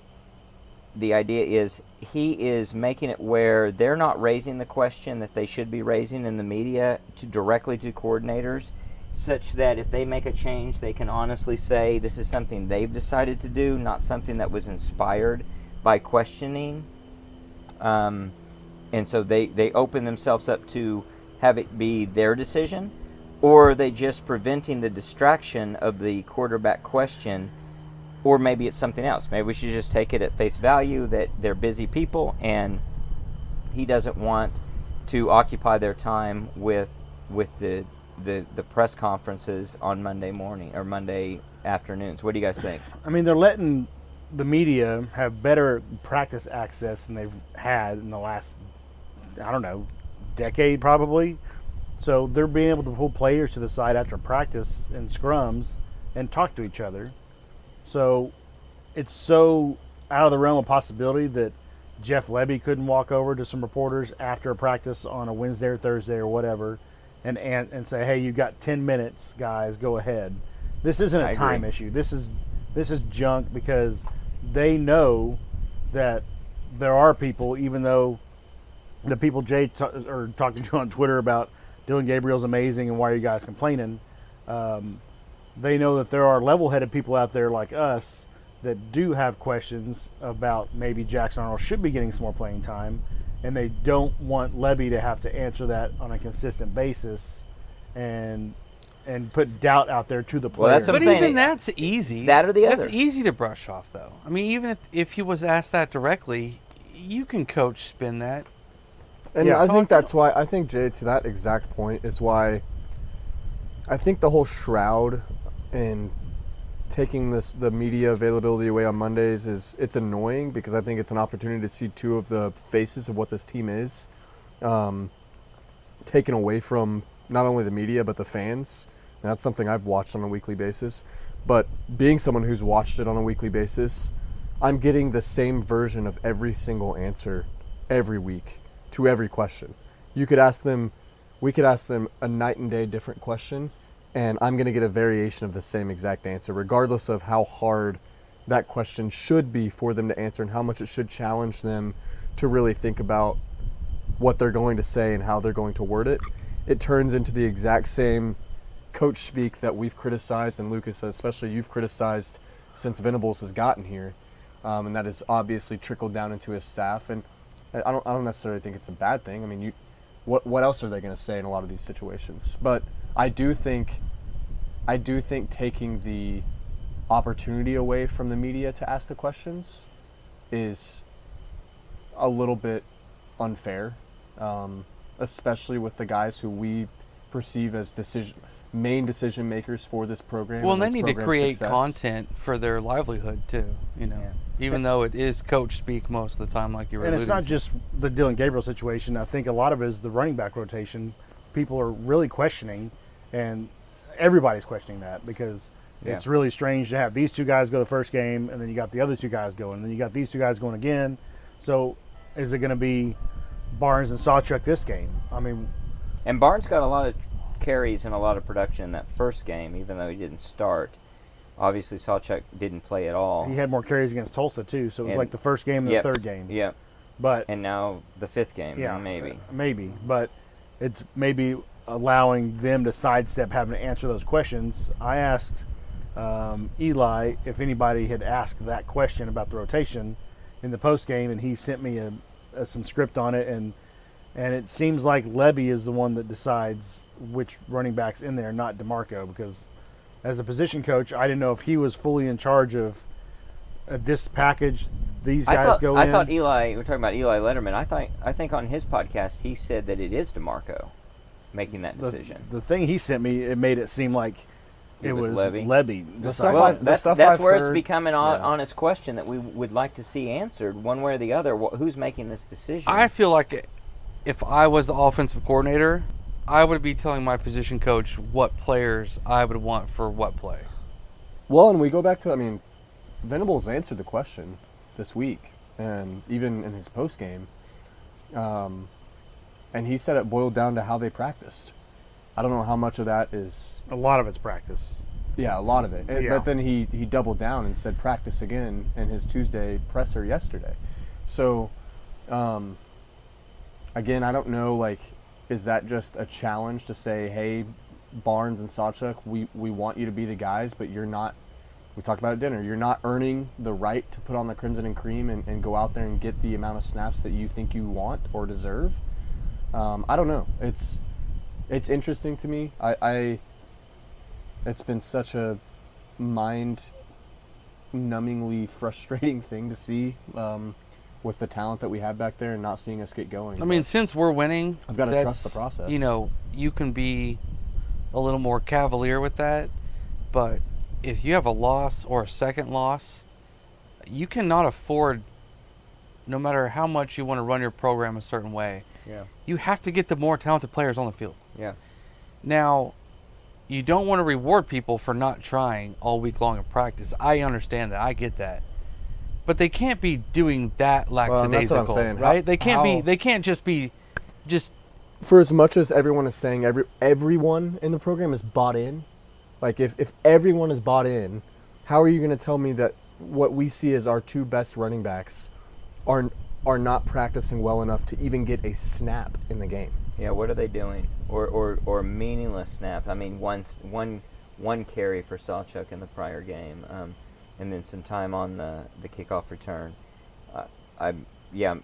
the idea is he is making it where they're not raising the question that they should be raising in the media directly to coordinators, such that if they make a change, they can honestly say this is something they've decided to do, not something that was inspired by questioning. And so they open themselves up to have it be their decision, or are they just preventing the distraction of the quarterback question, or maybe it's something else. Maybe we should just take it at face value that they're busy people and he doesn't want to occupy their time with the press conferences on Monday morning or Monday afternoons. What do you guys think? I mean, they're letting the media have better practice access than they've had in the last, I don't know, decade probably. So they're being able to pull players to the side after practice and scrums and talk to each other. So it's so out of the realm of possibility that Jeff Lebby couldn't walk over to some reporters after a practice on a Wednesday or Thursday or whatever and say, hey, you've got 10 minutes, guys, go ahead. This isn't a time issue. This is junk because they know that there are people, even though the people Jay are talking to on Twitter about Dylan Gabriel's amazing and why are you guys complaining, they know that there are level-headed people out there like us that do have questions about maybe Jackson Arnold should be getting some more playing time, and they don't want Lebby to have to answer that on a consistent basis and put doubt out there to the players. Well, that's what I'm saying. Even that's easy. It's that or the other. That's easy to brush off, though. I mean, even if he was asked that directly, you can coach spin that. And Yeah. I think that's why, I think, Jay, to that exact point is why I think the whole shroud and taking the media availability away on Mondays it's annoying because I think it's an opportunity to see two of the faces of what this team is taken away from not only the media but the fans. And that's something I've watched on a weekly basis. But being someone who's watched it on a weekly basis, I'm getting the same version of every single answer every week to every question. We could ask them a night and day different question, and I'm going to get a variation of the same exact answer, regardless of how hard that question should be for them to answer and how much it should challenge them to really think about what they're going to say and how they're going to word it. It turns into the exact same coach speak that we've criticized, and Lucas, especially you've criticized since Venables has gotten here, and that has obviously trickled down into his staff. And I don't necessarily think it's a bad thing. I mean, what else are they going to say in a lot of these situations? But I do think taking the opportunity away from the media to ask the questions is a little bit unfair, especially with the guys who we perceive as main decision makers for this program. Well, and they need to create content for their livelihood too, even though it is coach speak most of the time, like you were alluding to. And it's not just the Dylan Gabriel situation. I think a lot of it is the running back rotation. People are really questioning, and everybody's questioning that because it's really strange to have these two guys go the first game, and then you got the other two guys going, and then you got these two guys going again. So is it going to be Barnes and Sawchuk this game? I mean, and Barnes got a lot of carries and a lot of production in that first game, even though he didn't start. Obviously, Sawchuk didn't play at all. He had more carries against Tulsa too, so it was And- like the first game and Yep, the third game. Yep. But And now the fifth game, yeah, maybe. But it's maybe allowing them to sidestep having to answer those questions. I asked Eli if anybody had asked that question about the rotation in the post game, and he sent me some script on it, and it seems like Levy is the one that decides which running back's in there, not DeMarco, because as a position coach, I didn't know if he was fully in charge of this package. These guys go in. I thought Eli. We're talking about Eli Letterman. I think on his podcast he said that it is DeMarco making that decision. The thing he sent me, it made it seem like it was Levy. deciding. That's where it's becoming an honest question that we would like to see answered one way or the other. Who's making this decision? I feel like if I was the offensive coordinator, I would be telling my position coach what players I would want for what play. Well, and we go back to, Venables answered the question this week, and even in his post game, and he said it boiled down to how they practiced. I don't know how much of that is. A lot of it's practice. Yeah, a lot of it. Yeah. But then he doubled down and said practice again in his Tuesday presser yesterday. So, again, I don't know, is that just a challenge to say, hey, Barnes and Sawchuk, we want you to be the guys, but you're not. We talked about it at dinner. You're not earning the right to put on the crimson and cream and go out there and get the amount of snaps that you think you want or deserve. I don't know. It's interesting to me. It's been such a mind-numbingly frustrating thing to see with the talent that we have back there and not seeing us get going. I mean, since we're winning, I've got to trust the process. You can be a little more cavalier with that, but if you have a loss or a second loss, you cannot afford, no matter how much you want to run your program a certain way, you have to get the more talented players on the field. Yeah. Now, you don't want to reward people for not trying all week long in practice. I understand that. I get that. But they can't be doing that lackadaisical, that's what I'm saying. Right? They can't just be for as much as everyone is saying everyone in the program is bought in, if everyone is bought in, how are you going to tell me that what we see as our two best running backs are not practicing well enough to even get a snap in the game? Yeah, what are they doing? Or meaningless snap. I mean, one carry for Sawchuk in the prior game, and then some time on the kickoff return. I'm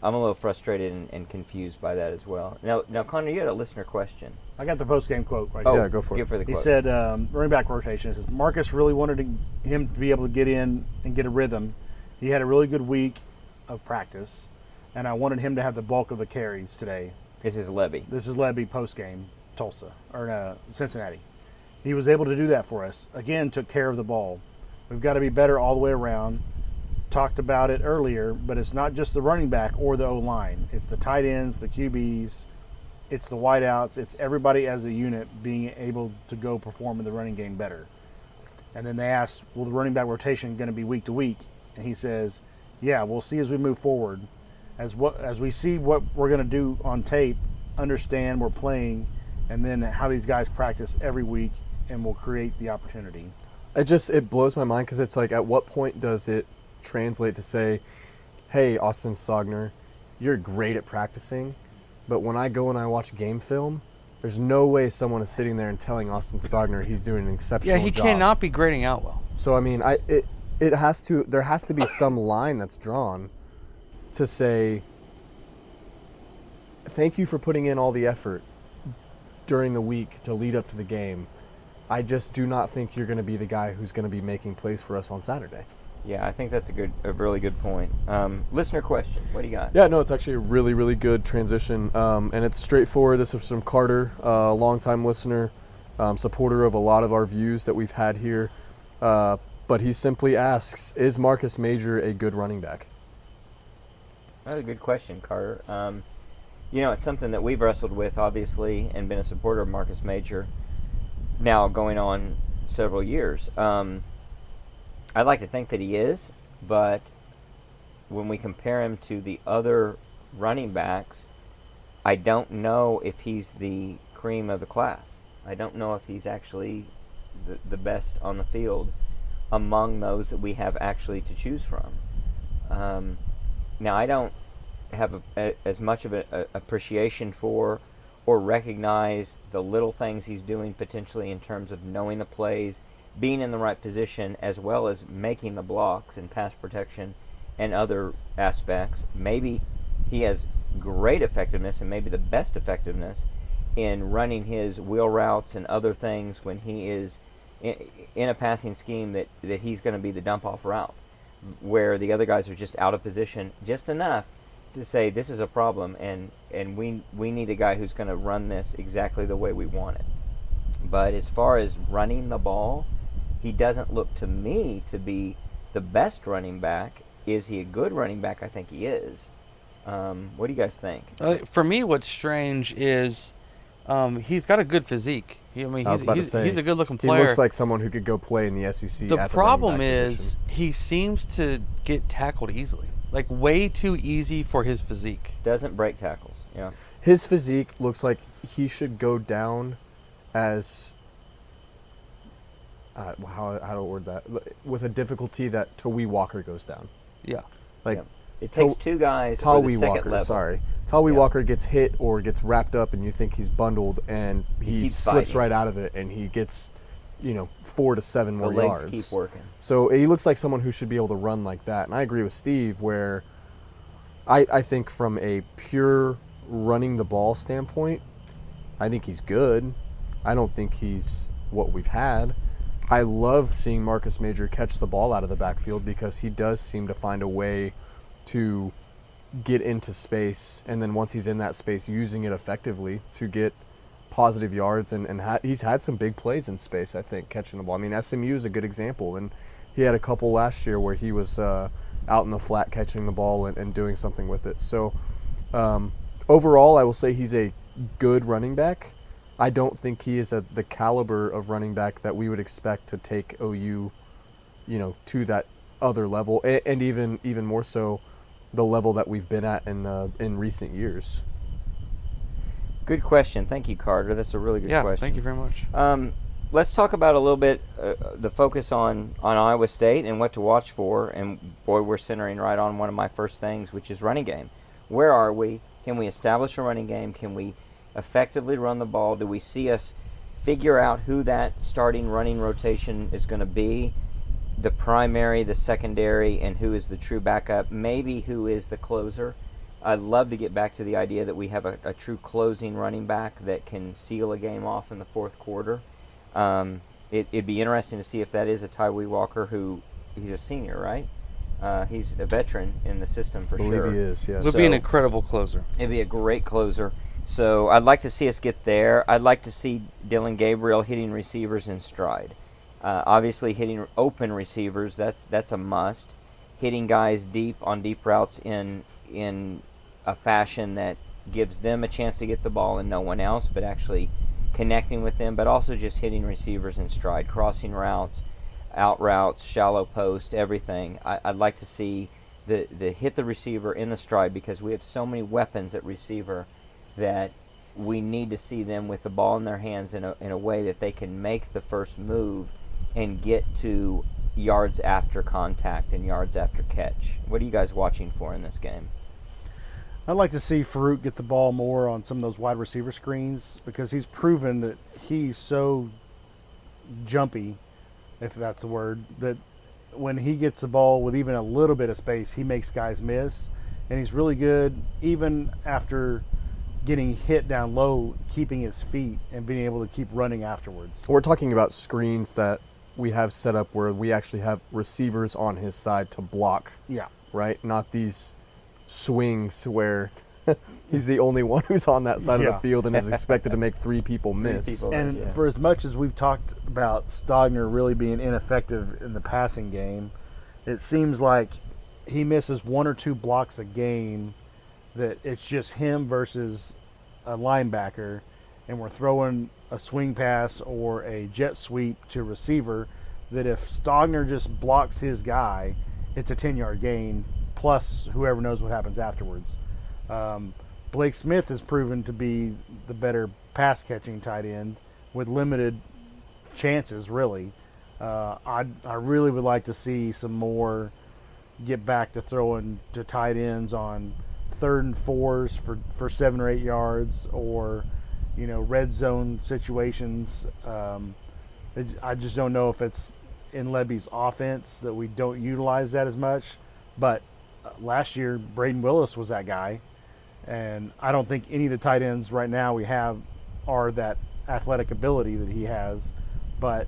a little frustrated and confused by that as well. Now, Connor, you had a listener question. I got the post-game quote right Oh, here. Yeah, go for it. Give for the He quote. said, running back rotation. He says, Marcus really wanted him to be able to get in and get a rhythm. He had a really good week of practice, and I wanted him to have the bulk of the carries today. This is Levy. This is Levy post-game, Cincinnati. He was able to do that for us. Again, took care of the ball. We've got to be better all the way around. Talked about it earlier, but it's not just the running back or the O-line. It's the tight ends, the QBs, it's the wideouts, it's everybody as a unit being able to go perform in the running game better. And then they asked, will the running back rotation going to be week to week? And he says, yeah, we'll see as we move forward. As we see what we're going to do on tape, understand we're playing, and then how these guys practice every week, and we'll create the opportunity. It blows my mind because it's at what point does it translate to say, hey, Austin Sogner, you're great at practicing, but when I go and I watch game film, there's no way someone is sitting there and telling Austin Sogner he's doing an exceptional job. he cannot be grading out well. So I mean, there has to be some line that's drawn to say, thank you for putting in all the effort during the week to lead up to the game. I just do not think you're going to be the guy who's going to be making plays for us on Saturday. Yeah, I think that's a really good point. Listener question. What do you got? Yeah, no, it's actually a really, really good transition, and it's straightforward. This is from Carter, a longtime listener, supporter of a lot of our views that we've had here. But he simply asks, is Marcus Major a good running back? That's a good question, Carter. It's something that we've wrestled with, obviously, and been a supporter of Marcus Major now going on several years. I'd like to think that he is, but when we compare him to the other running backs, I don't know if he's the cream of the class. I don't know if he's actually the best on the field among those that we have actually to choose from. Now, I don't have as much of an appreciation for or recognize the little things he's doing potentially in terms of knowing the plays, being in the right position, as well as making the blocks and pass protection and other aspects. Maybe he has great effectiveness and maybe the best effectiveness in running his wheel routes and other things when he is in a passing scheme that he's going to be the dump-off route, where the other guys are just out of position just enough to say this is a problem, and we need a guy who's going to run this exactly the way we want it. But as far as running the ball, he doesn't look to me to be the best running back. Is he a good running back? I think he is. What do you guys think? For me, what's strange is he's got a good physique. I mean, he's a good-looking player. He looks like someone who could go play in the SEC. The problem is he seems to get tackled easily, like way too easy for his physique. Doesn't break tackles. Yeah. His physique looks like he should go down as how do I word that, with a difficulty that Tawee Walker goes down. Yeah. Like. Yeah. It takes two guys for the second level. Tawee Walker gets hit or gets wrapped up and you think he's bundled and he slips right out of it and he gets, 4 to 7 more yards. The legs keep working. So he looks like someone who should be able to run like that. And I agree with Steve where I think from a pure running the ball standpoint, I think he's good. I don't think he's what we've had. I love seeing Marcus Major catch the ball out of the backfield because he does seem to find a way to get into space, and then once he's in that space, using it effectively to get positive yards, and he's had some big plays in space, I think, catching the ball. I mean, SMU is a good example, and he had a couple last year where he was out in the flat catching the ball and doing something with it. So overall, I will say he's a good running back. I don't think he is at the caliber of running back that we would expect to take OU, to that other level, and even more so the level that we've been at in recent years. Good question. Thank you, Carter. That's a really good question. Yeah, thank you very much. Let's talk about a little bit the focus on Iowa State and what to watch for. And, boy, we're centering right on one of my first things, which is running game. Where are we? Can we establish a running game? Can we effectively run the ball? Do we see us figure out who that starting running rotation is going to be? The primary, the secondary, and who is the true backup, maybe who is the closer. I'd love to get back to the idea that we have a true closing running back that can seal a game off in the fourth quarter. It'd be interesting to see if that is a Tawee Walker, who he's a senior, right? He's a veteran in the system for sure. I believe he is, yes. Would be an incredible closer. It'd be a great closer. So I'd like to see us get there. I'd like to see Dylan Gabriel hitting receivers in stride. Obviously, hitting open receivers, that's a must. Hitting guys deep on deep routes in a fashion that gives them a chance to get the ball and no one else, but actually connecting with them, but also just hitting receivers in stride, crossing routes, out routes, shallow post, everything. I'd like to see the hit the receiver in the stride because we have so many weapons at receiver that we need to see them with the ball in their hands in a way that they can make the first move and get to yards after contact and yards after catch. What are you guys watching for in this game? I'd like to see Farouk get the ball more on some of those wide receiver screens because he's proven that he's so jumpy, if that's the word, that when he gets the ball with even a little bit of space, he makes guys miss. And he's really good even after getting hit down low, keeping his feet and being able to keep running afterwards. We're talking about screens that we have set up where we actually have receivers on his side to block. Yeah. Right? Not these swings where he's the only one who's on that side of the field and is expected to make three people miss. For as much as we've talked about Stogner really being ineffective in the passing game, it seems like he misses 1 or 2 blocks a game that it's just him versus a linebacker, and we're throwing a swing pass or a jet sweep to receiver that if Stogner just blocks his guy, it's a 10-yard gain, plus whoever knows what happens afterwards. Blake Smith has proven to be the better pass-catching tight end with limited chances, really. I really would like to see some more get back to throwing to tight ends on 3rd and 4s for 7 or 8 yards, or red zone situations. I just don't know if it's in Lebby's offense that we don't utilize that as much. But last year, Braden Willis was that guy, and I don't think any of the tight ends right now we have are that athletic ability that he has. But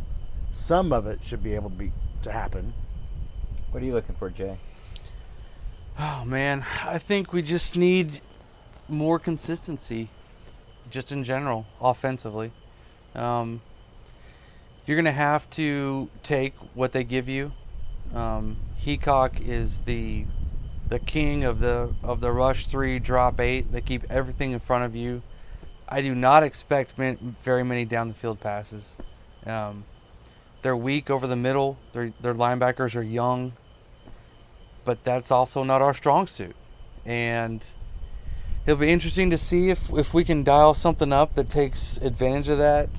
some of it should be able to happen. What are you looking for, Jay? Oh, man. I think we just need more consistency, just in general, offensively. You're going to have to take what they give you. Heacock is the king of the rush 3, drop 8. They keep everything in front of you. I do not expect very many down the field passes. They're weak over the middle. Their linebackers are young, but that's also not our strong suit. And it'll be interesting to see if we can dial something up that takes advantage of that.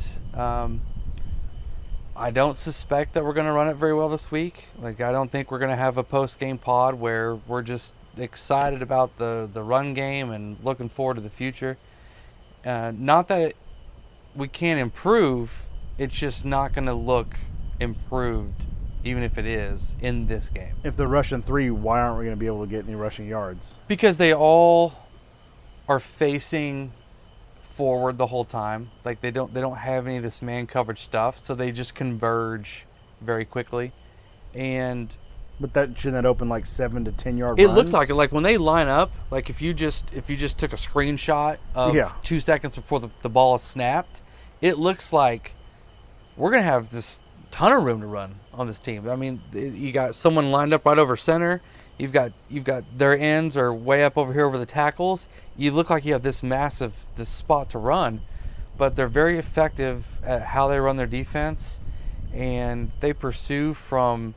I don't suspect that we're going to run it very well this week. I don't think we're going to have a post-game pod where we're just excited about the run game and looking forward to the future. Not that we can't improve. It's just not going to look improved, even if it is, in this game. If they're rushing 3, why aren't we going to be able to get any rushing yards? Because they all are facing forward the whole time. They don't have any of this man coverage stuff, so they just converge very quickly. But shouldn't that open 7 to 10 yard it runs? looks like it. When they line up, if you just took a screenshot of 2 seconds before the ball is snapped, it looks like we're gonna have this ton of room to run on this team. I mean, you got someone lined up right over center. You've got their ends are way up over here over the tackles. You look like you have this spot to run, but they're very effective at how they run their defense, and they pursue from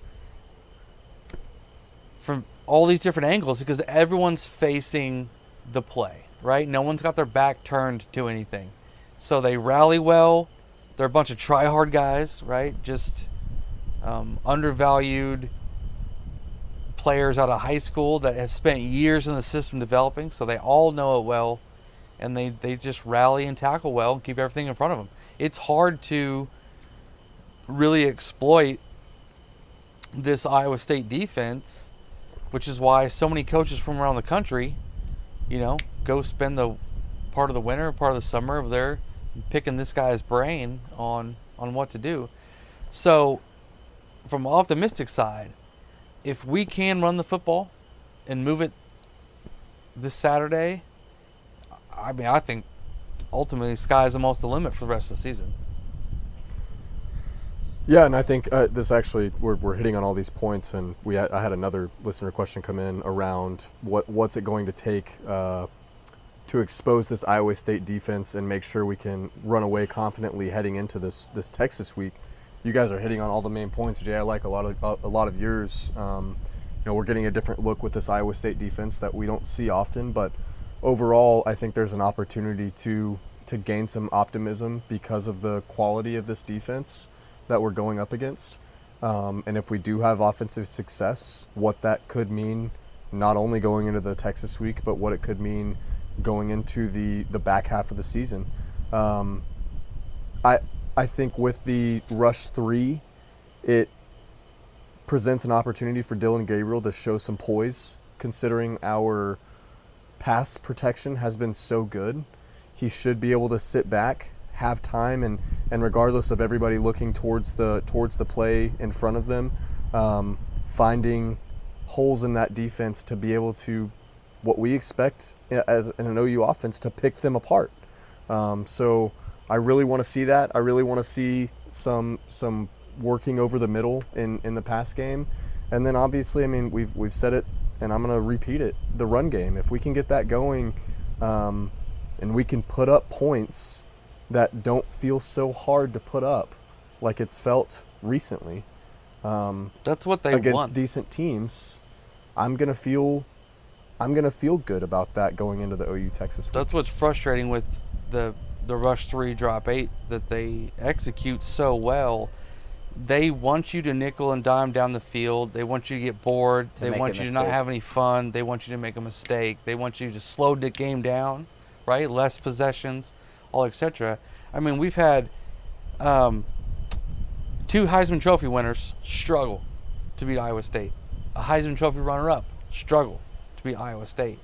all these different angles because everyone's facing the play, right? No one's got their back turned to anything. So they rally well. They're a bunch of try-hard guys, right? Just undervalued players out of high school that have spent years in the system developing, so they all know it well, and they just rally and tackle well and keep everything in front of them. It's hard to really exploit this Iowa State defense, which is why so many coaches from around the country, go spend the part of the winter, part of the summer over there picking this guy's brain on what to do. So from the optimistic side, if we can run the football and move it this Saturday, I think ultimately the sky's almost the limit for the rest of the season. Yeah, and I think this actually we're hitting on all these points, and I had another listener question come in around what's it going to take to expose this Iowa State defense and make sure we can run away confidently heading into this Texas week. You guys are hitting on all the main points, Jay. I like a lot of yours. We're getting a different look with this Iowa State defense that we don't see often, but overall, I think there's an opportunity to gain some optimism because of the quality of this defense that we're going up against. And if we do have offensive success, what that could mean, not only going into the Texas week, but what it could mean going into the back half of the season. I think with the rush 3, it presents an opportunity for Dylan Gabriel to show some poise, considering our pass protection has been so good. He should be able to sit back, have time, and regardless of everybody looking towards the play in front of them, finding holes in that defense to be able to, what we expect as an OU offense, to pick them apart. So I really want to see that. I really want to see some working over the middle in the pass game. And then obviously, I mean, we've said it, and I'm going to repeat it, the run game. If we can get that going, and we can put up points that don't feel so hard to put up like it's felt recently, that's what they against want. Decent teams, I'm gonna feel good about that going into the OU Texas week. That's what's frustrating with the rush 3 drop 8, that they execute so well. they want you to nickel and dime down the field. They want you to get bored. They want you to not have any fun. They want you to make a mistake. They want you to slow the game down, right? Less possessions, all etc. I mean, we've had 2 Heisman Trophy winners struggle to beat Iowa State. A Heisman Trophy runner-up struggle to beat Iowa State.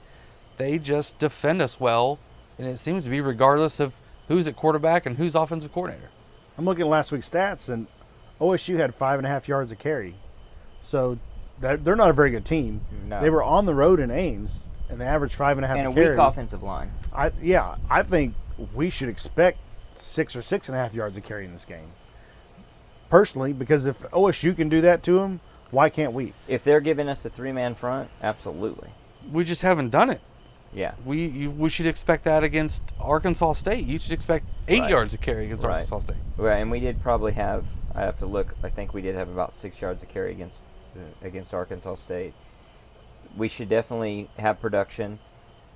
They just defend us well, and it seems to be regardless of who's at quarterback and who's offensive coordinator. I'm looking at last week's stats, and OSU had 5.5 yards a carry. So they're not a very good team. No. They were on the road in Ames, and they averaged 5.5 and a carry. weak offensive line. I think we should expect 6 or 6.5 yards a carry in this game. Personally, because if OSU can do that to them, why can't we? If they're giving us a 3-man front, absolutely. We just haven't done it. Yeah. We should expect that against Arkansas State. You should expect 8 yards a carry against Arkansas State. Right, and we did probably have, I have to look, I think we did have about 6 yards a carry against Arkansas State. We should definitely have production.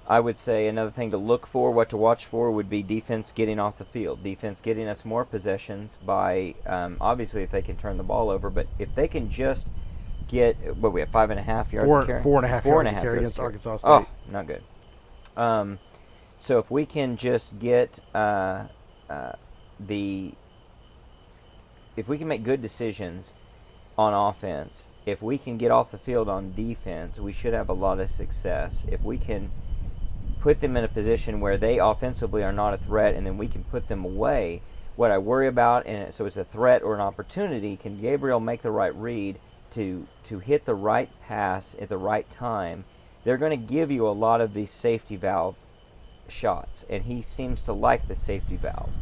I would say another thing to look for, what to watch for, would be defense getting off the field. Defense getting us more possessions by, obviously, if they can turn the ball over, but if they can just get, we have 5.5 yards a carry? 4.5 yards a carry against Arkansas State. Oh, not good. So if we can just get if we can make good decisions on offense, if we can get off the field on defense, we should have a lot of success. If we can put them in a position where they offensively are not a threat, and then we can put them away, what I worry about, and so it's a threat or an opportunity, can Gabriel make the right read to hit the right pass at the right time? They're going to give you a lot of these safety valve shots, and he seems to like the safety valve.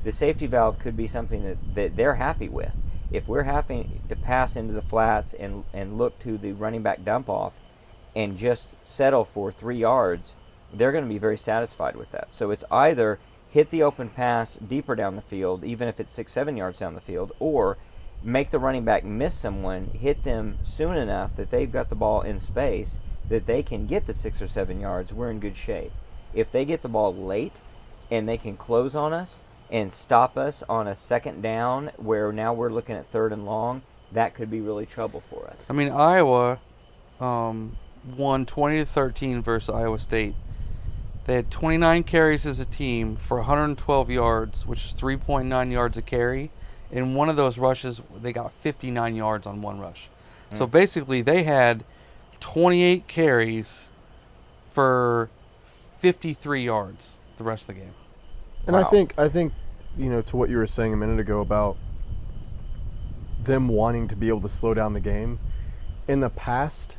The safety valve could be something that they're happy with. If we're having to pass into the flats and look to the running back dump off and just settle for 3 yards, they're going to be very satisfied with that. So it's either hit the open pass deeper down the field, even if it's 6-7 yards down the field, or make the running back miss someone, hit them soon enough that they've got the ball in space that they can get the 6 or 7 yards. We're in good shape. If they get the ball late and they can close on us and stop us on a second down where now we're looking at 3rd and long, that could be really trouble for us. I mean, Iowa won 20-13 versus Iowa State. They had 29 carries as a team for 112 yards, which is 3.9 yards a carry. In one of those rushes, they got 59 yards on one rush. So basically, they had 28 carries for 53 yards the rest of the game. And wow. I think, to what you were saying a minute ago about them wanting to be able to slow down the game, in the past,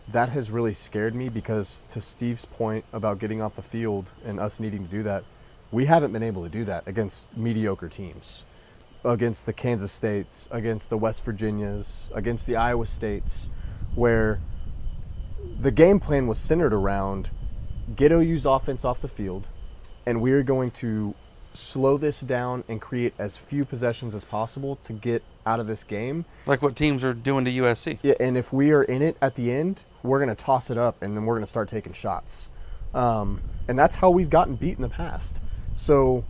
that has really scared me because, to Steve's point about getting off the field and us needing to do that, we haven't been able to do that against mediocre teams, against the Kansas States, against the West Virginias, against the Iowa States, where the game plan was centered around get OU's offense off the field, and we're going to slow this down and create as few possessions as possible to get out of this game. Like what teams are doing to USC. Yeah, and if we are in it at the end, we're going to toss it up, and then we're going to start taking shots. And that's how we've gotten beat in the past. So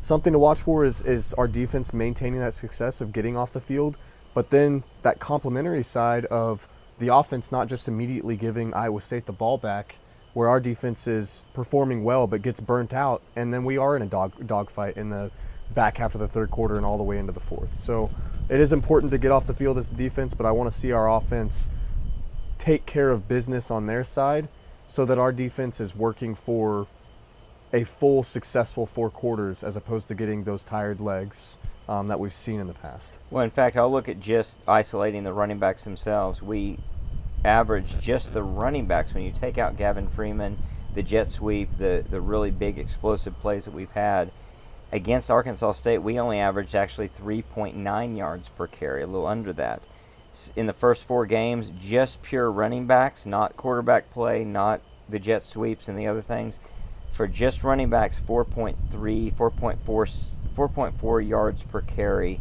something to watch for is our defense maintaining that success of getting off the field, but then that complementary side of the offense not just immediately giving Iowa State the ball back, where our defense is performing well but gets burnt out, and then we are in a dogfight in the back half of the third quarter and all the way into the fourth. So it is important to get off the field as the defense, but I want to see our offense take care of business on their side so that our defense is working for a full, successful 4 quarters as opposed to getting those tired legs that we've seen in the past. Well, in fact, I'll look at just isolating the running backs themselves. We average just the running backs, when you take out Gavin Freeman, the jet sweep, the really big explosive plays that we've had, against Arkansas State, we only averaged actually 3.9 yards per carry, a little under that. In the first 4 games, just pure running backs, not quarterback play, not the jet sweeps and the other things. For just running backs, 4.4 yards per carry,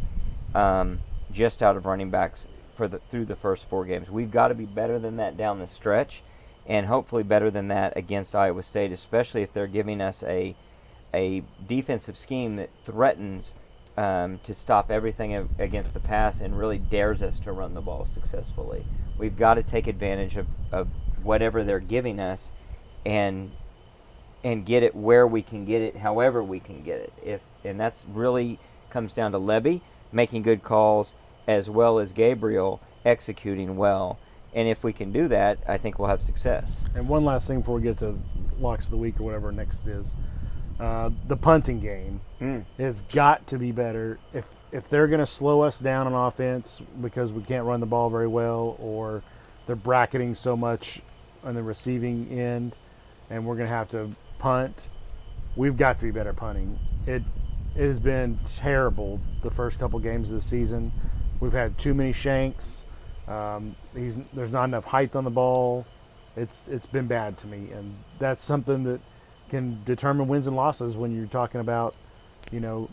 just out of running backs through the first 4 games. We've got to be better than that down the stretch, and hopefully better than that against Iowa State, especially if they're giving us a defensive scheme that threatens to stop everything against the pass and really dares us to run the ball successfully. We've got to take advantage of whatever they're giving us and get it where we can get it, however we can get it. And that's really comes down to Lebby making good calls as well as Gabriel executing well. And if we can do that, I think we'll have success. And one last thing before we get to locks of the week or whatever next is, the punting game has got to be better. If they're going to slow us down on offense because we can't run the ball very well, or they're bracketing so much on the receiving end, and we're going to have to punt, we've got to be better punting. It has been terrible the first couple games of the season. We've had too many shanks. There's not enough height on the ball. It's been bad to me, and that's something that can determine wins and losses when you're talking about,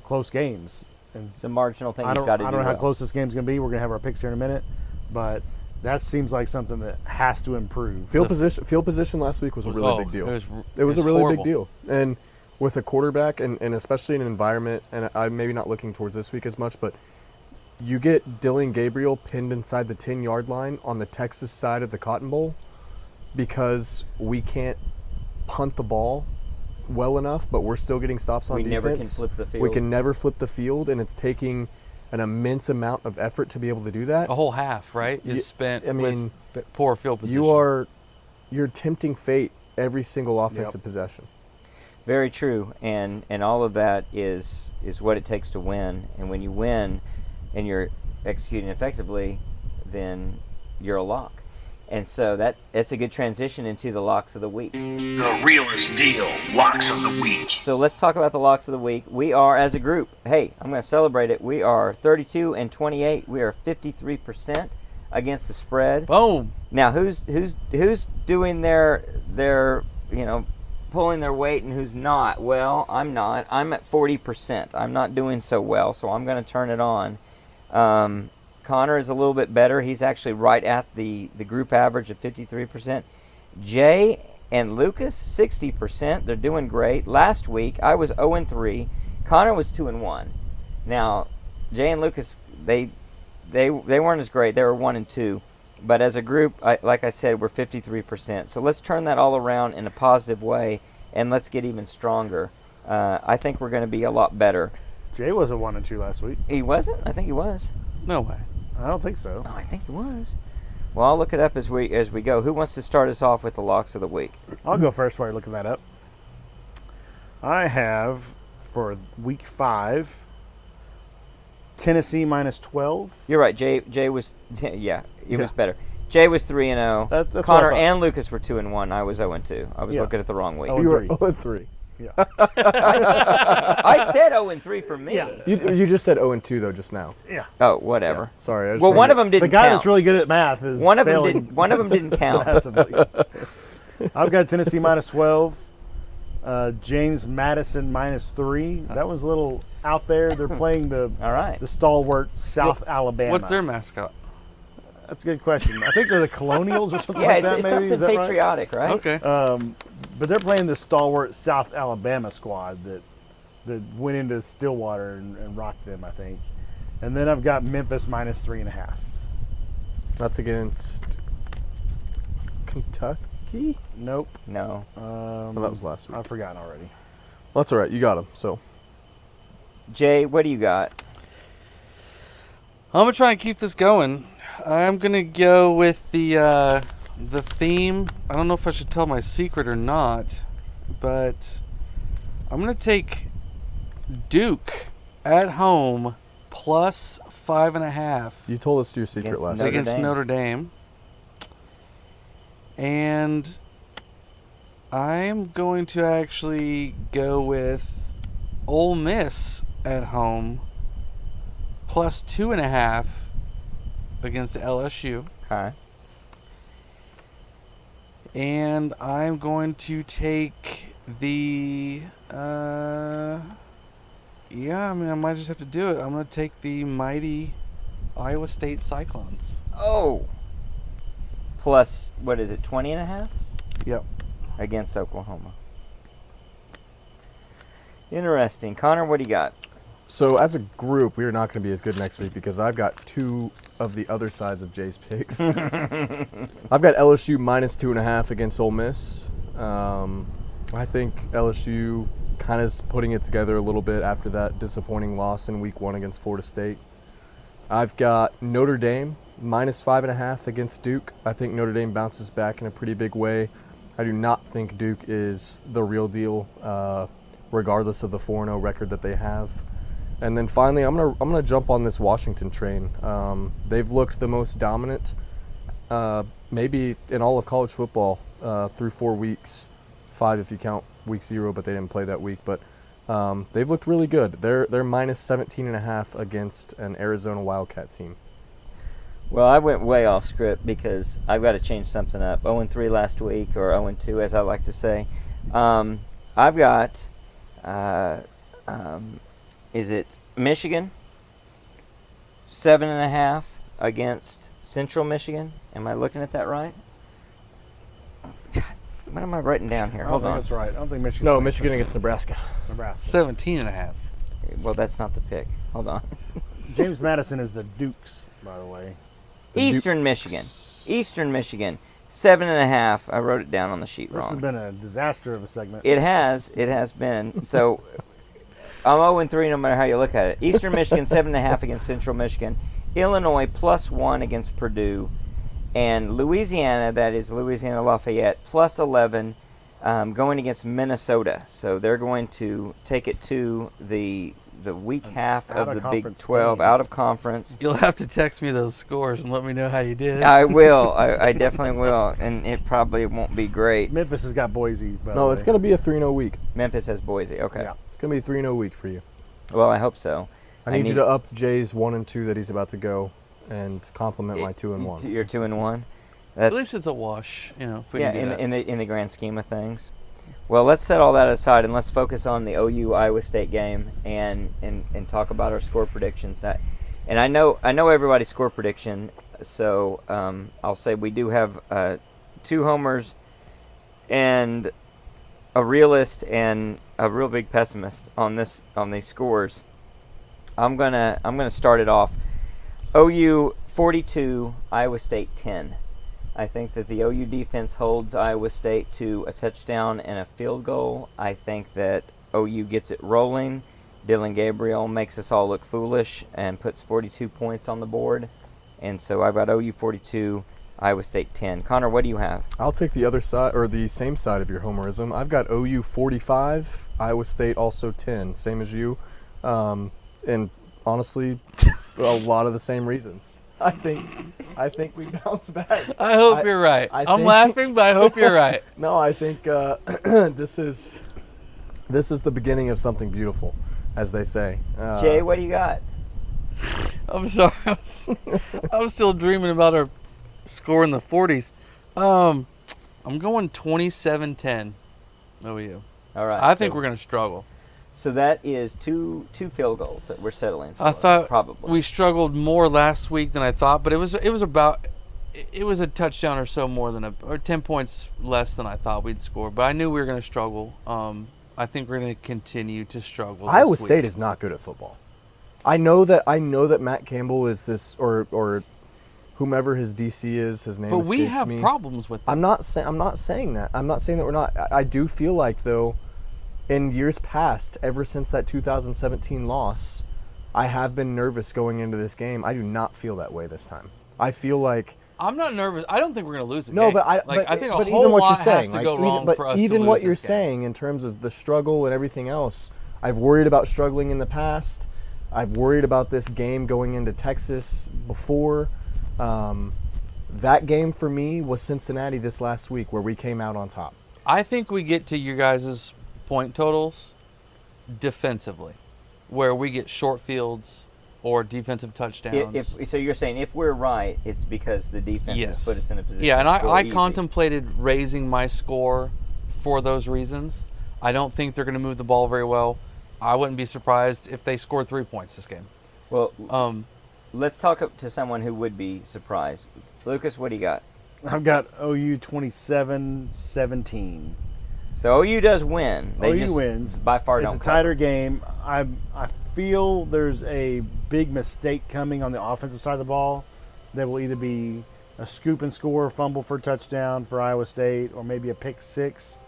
close games. And it's a marginal thing I you've got to do. I don't know well. how close this game's going to be. We're going to have our picks here in a minute, but that seems like something that has to improve. Field position last week was a really big deal. It was a really horrible. big deal. And with a quarterback, and especially in an environment, and I'm maybe not looking towards this week as much, but you get Dylan Gabriel pinned inside the 10-yard line on the Texas side of the Cotton Bowl because we can't punt the ball well enough, but we're still getting stops on defense. We never can flip the field. We can never flip the field, and it's taking an immense amount of effort to be able to do that. A whole half, right, is spent with poor field position. You're tempting fate every single offensive possession. Very true, and all of that is what it takes to win. And when you win and you're executing effectively, then you're a lock. And so that's a good transition into the locks of the week. The realest deal, locks of the week. So let's talk about the locks of the week. We are, as a group, hey, I'm going to celebrate it. We are 32-28. We are 53% against the spread. Boom. Now, who's doing their pulling their weight and who's not? Well, I'm not. I'm at 40%. I'm not doing so well, so I'm going to turn it on. Connor is a little bit better. He's actually right at the group average of 53%. Jay and Lucas, 60%. They're doing great. Last week, I was 0-3. Connor was 2-1. Now, Jay and Lucas, they weren't as great. They were 1-2. But as a group, like I said, we're 53%. So let's turn that all around in a positive way, and let's get even stronger. I think we're going to be a lot better. Jay was a 1-2 last week. He wasn't? I think he was. No way. I don't think so. No, I think he was. Well, I'll look it up as we go. Who wants to start us off with the locks of the week? I'll go first while you're looking that up. I have, for week 5, Tennessee -12. You're right. Jay was, he was better. Jay was 3-0. That's what I Connor thought. and Lucas were 2-1. I was 0-2. I was looking at the wrong week. Oh, You were 3. 0-3. Yeah. I said 0-3 for me. Yeah. You just said 0-2 though just now. Yeah. Oh, whatever. Sorry. I just Well, think one of them didn't The guy count. that's really good at math is One of them failing didn't. One of them didn't count. massively. I've got Tennessee -12. James Madison -3. That one's a little out there. They're playing the All right. the stalwart South Alabama. What's their mascot? That's a good question. I think they're the Colonials or something Yeah, like it's, that. it's Maybe something is that right? patriotic, right? Okay. But they're playing the stalwart South Alabama squad that went into Stillwater and rocked them, I think. And then I've got Memphis -3.5. That's against Kentucky? Nope. No. Well, that was last week. I've forgotten already. Well, that's all right. You got him. So Jay, what do you got? I'm gonna try and keep this going. I'm gonna go with the theme. I don't know if I should tell my secret or not, but I'm gonna take Duke at home plus 5.5 you told us your secret Against last Notre week. against Dame. Notre Dame, and I'm going to actually go with Ole Miss at home plus 2.5 against LSU. Okay. And I'm going to take the, I might just have to do it. I'm going to take the mighty Iowa State Cyclones. Oh. Plus, what is it, 20.5 Yep. against Oklahoma? Interesting. Connor, what do you got? So as a group, we are not going to be as good next week because I've got two of the other sides of Jay's picks. I've got LSU -2.5 against Ole Miss. I think LSU kind of is putting it together a little bit after that disappointing loss in week 1 against Florida State. I've got Notre Dame -5.5 against Duke. I think Notre Dame bounces back in a pretty big way. I do not think Duke is the real deal, regardless of the 4-0 record that they have. And then finally, I'm gonna jump on this Washington train. They've looked the most dominant, maybe in all of college football, through 4 weeks, 5 if you count week 0, but they didn't play that week. But they've looked really good. They're -17.5 against an Arizona Wildcat team. Well, I went way off script because I've got to change something up. 0-3 last week, or 0-2 as I like to say. I've got, is it Michigan? 7.5 against Central Michigan. Am I looking at that right? God, what am I writing down here? Hold on. That's right. I don't think Michigan. No, Michigan against Nebraska. Nebraska. 17.5. Well, that's not the pick. Hold on. James Madison is the Dukes, by the way. Eastern Michigan. Eastern Michigan. 7.5. I wrote it down on the sheet This has wrong. been a disaster of a segment. It has been. So I'm 0-3 no matter how you look at it. Eastern Michigan 7.5 against Central Michigan. Illinois +1 against Purdue. And Louisiana, that is Louisiana Lafayette, +11 going against Minnesota. So they're going to take it to the week half of the Big 12 game. out of conference. You'll have to text me those scores and let me know how you did. I will. I definitely will. And it probably won't be great. Memphis has got Boise. By the No, way. it's going to be a 3-0 week. Memphis has Boise. Okay. Yeah. It's going to be a 3-0 week for you. Well, I hope so. I need you to up Jay's 1 and 2 that he's about to go and compliment my 2 and 1. You're 2-1. At least it's a wash, if we Yeah, can do that. in the grand scheme of things. Well, let's set all that aside and let's focus on the OU Iowa State game and talk about our score predictions. And I know everybody's score prediction, so I'll say we do have 2 homers and a realist and a real big pessimist on these scores. I'm gonna start it off. OU 42, Iowa State 10. I think that the OU defense holds Iowa State to a touchdown and a field goal. I think that OU gets it rolling. Dylan Gabriel makes us all look foolish and puts 42 points on the board. And so I've got OU 42, Iowa State 10. Connor, what do you have? I'll take the other side, or the same side of your homerism. I've got OU 45, Iowa State also 10, same as you. And honestly, it's a lot of the same reasons. I think we bounce back. I hope you're right. I'm think- laughing, but I hope you're right. No, I think this is the beginning of something beautiful, as they say. Jay, what do you got? I'm sorry. I was still dreaming about our score in the 40s. I'm going 27-10 OU. All right. I think we're going to struggle. So that is two field goals that we're settling for. I thought probably we struggled more last week than I thought, but it was a touchdown or so more than or 10 points less than I thought we'd score. But I knew we were going to struggle. I think we're going to continue to struggle. Iowa State is not good at football. I know that Matt Campbell is this or whomever his DC is. His name. But we escapes have me. problems with that. I'm not saying that. I'm not saying that we're not. I do feel like though. In years past, ever since that 2017 loss, I have been nervous going into this game. I do not feel that way this time. I feel like I'm not nervous. I don't think we're going to lose the no, game. but I think a but whole even what lot you're saying, has to like, go wrong even, for us to even lose what you're this game. saying in terms of the struggle and everything else, I've worried about struggling in the past. I've worried about this game going into Texas before. That game for me was Cincinnati this last week, where we came out on top. I think we get to your guys' point totals defensively, where we get short fields or defensive touchdowns. So you're saying if we're right, it's because the defense has put us in a position. Yeah, and to score I easy. contemplated raising my score for those reasons. I don't think they're going to move the ball very well. I wouldn't be surprised if they scored 3 points this game. Well, let's talk to someone who would be surprised. Lucas, what do you got? I've got OU 27-17. So OU does win. They OU just wins. by far It's don't a tighter cover. game. I feel there's a big mistake coming on the offensive side of the ball that will either be a scoop and score, fumble for a touchdown for Iowa State, or maybe a pick six.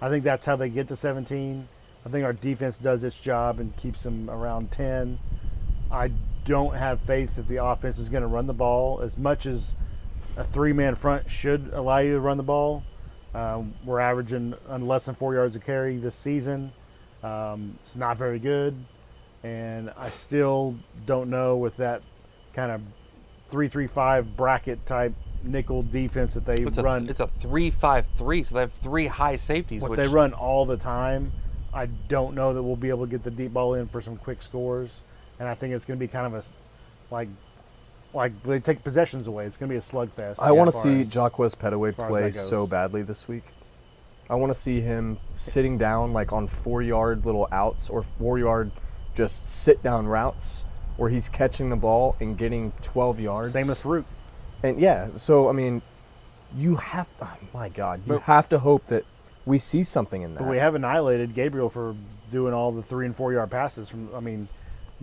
I think that's how they get to 17. I think our defense does its job and keeps them around 10. I don't have faith that the offense is going to run the ball as much as a three-man front should allow you to run the ball. We're averaging less than 4 yards a carry this season. It's not very good. And I still don't know with that kind of 3-3-5 bracket type nickel defense that they run. It's a 3-5-3, so they have three high safeties. What they run all the time. I don't know that we'll be able to get the deep ball in for some quick scores. And I think it's going to be kind of like they take possessions away. It's going to be a slugfest. I want to see Jaquez Petaway play so badly this week. I want to see him sitting down like on 4-yard little outs or 4-yard just sit-down routes where he's catching the ball and getting 12 yards. Same as Farouk. And yeah, so I mean, you have have to hope that we see something in that. But we have annihilated Gabriel for doing all the 3- and 4-yard passes from. I mean,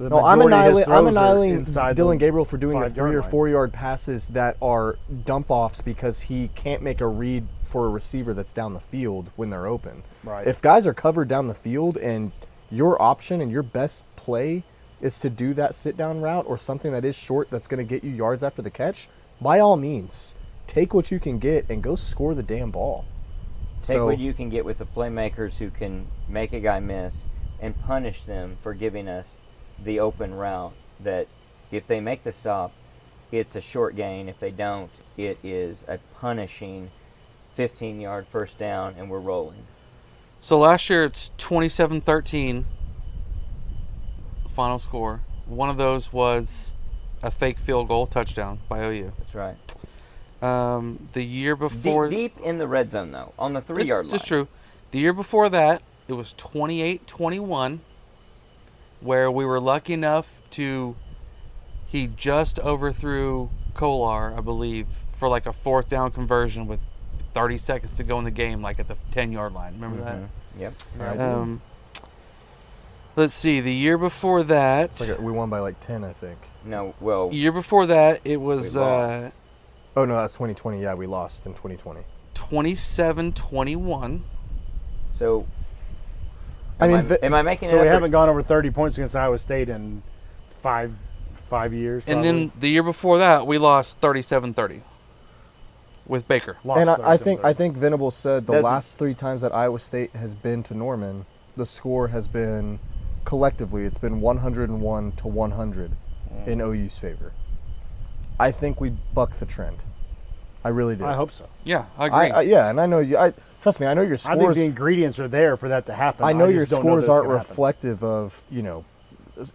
I'm annihilating Dylan Gabriel for doing the 3 or 4 4-yard passes that are dump offs because he can't make a read for a receiver that's down the field when they're open. Right. If guys are covered down the field and your option and your best play is to do that sit down route or something that is short that's going to get you yards after the catch, by all means, take what you can get and go score the damn ball. Take what you can get with the playmakers who can make a guy miss and punish them for giving us the open route that if they make the stop, it's a short gain. If they don't, it is a punishing 15-yard first down, and we're rolling. So last year it's 27-13 final score. One of those was a fake field goal touchdown by OU. That's right. The year before... Deep in the red zone, though, on the 3-yard line. That's true. The year before that, it was 28-21, where we were lucky enough to... He just overthrew Kolar, I believe, for like a 4th down conversion with 30 seconds to go in the game, like at the 10-yard line. Remember that? Yep. Right. Let's see. The year before that... It's like we won by like 10, I think. No, well... Year before that, it was... Oh, no, that's 2020. Yeah, we lost in 2020. 27-21. So... am I making it So up we haven't gone over 30 points against Iowa State in five years, probably. And then the year before that, we lost 37-30 with Baker. And I think Venable said the last 3 times that Iowa State has been to Norman, the score has been, collectively, it's been 101-100 in OU's favor. I think we buck the trend. I really do. I hope so. Yeah, I agree. And I know you. Trust me, I know your scores. I think the ingredients are there for that to happen. I know your scores aren't reflective of,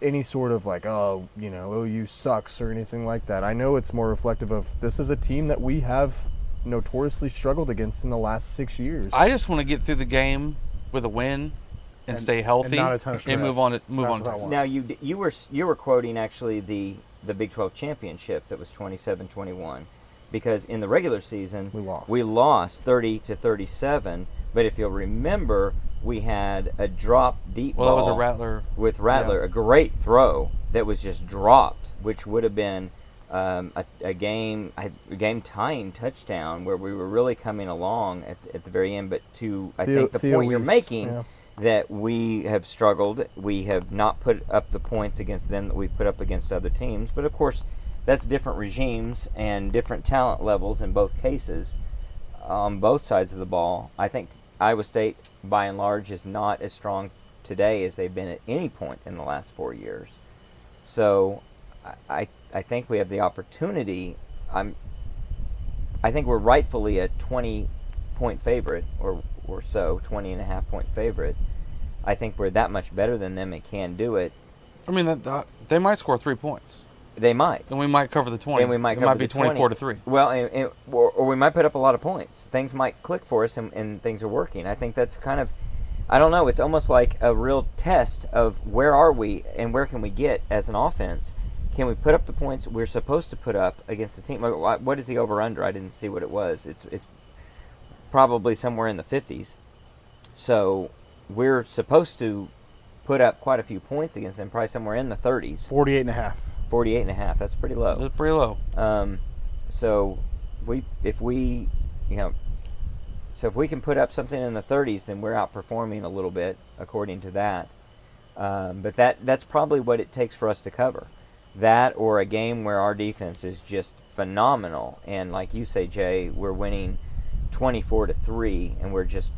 any sort of like, OU sucks or anything like that. I know it's more reflective of this is a team that we have notoriously struggled against in the last 6 years. I just want to get through the game with a win and stay healthy and not a ton of stress. and move on. Now you were quoting actually the Big 12 championship that was 27-21, because in the regular season we lost 30-37. But if you'll remember, we had a drop deep ball. Well, that was a Rattler. With Rattler, a great throw that was just dropped, which would have been a game-tying touchdown where we were really coming along at the very end. But I think the point you're making, that we have struggled. We have not put up the points against them that we put up against other teams. But, of course, that's different regimes and different talent levels in both cases on both sides of the ball. I think Iowa State, by and large, is not as strong today as they've been at any point in the last 4 years. So I think we have the opportunity. I think we're rightfully a 20-point favorite or so, 20.5-point favorite. I think we're that much better than them and can do it. I mean, they might score 3 points. They might. And we might cover the 20. And we might cover the 20. It might be 24-3. Well, or we might put up a lot of points. Things might click for us and things are working. I think that's kind of, I don't know, it's almost like a real test of where are we and where can we get as an offense. Can we put up the points we're supposed to put up against the team? What is the over-under? I didn't see what it was. It's probably somewhere in the 50s. So we're supposed to put up quite a few points against them, probably somewhere in the 30s. 48.5. 48.5. That's pretty low. That's pretty low. So if we can put up something in the 30s, then we're outperforming a little bit according to that. But that's probably what it takes for us to cover. That or a game where our defense is just phenomenal, and like you say, Jay, we're winning 24-3, and we're just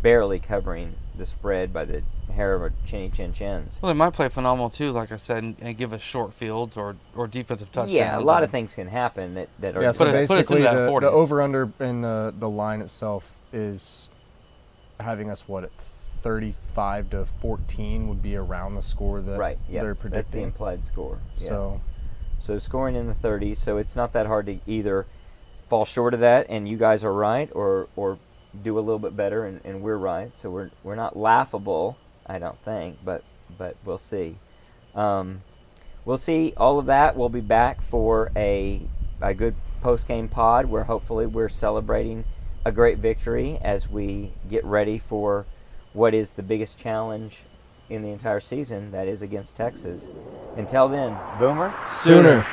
barely covering the spread by the hair of our chinny chin chins. Well, they might play phenomenal too, like I said, and give us short fields or defensive touchdowns. Yeah, a lot of things can happen that are. Yeah, so Put us basically into that the 40s. over-under in the line itself is having us, at 35-14 would be around the score that right. Yeah, they're that's the predicting. implied score. Yeah. So scoring in the 30s, so it's not that hard to either fall short of that and you guys are right, or do a little bit better and we're right. So we're not laughable, I don't think, but we'll see. We'll see all of that. We'll be back for a good post-game pod where hopefully we're celebrating a great victory as we get ready for what is the biggest challenge in the entire season, that is against Texas. Until then, Boomer. Sooner.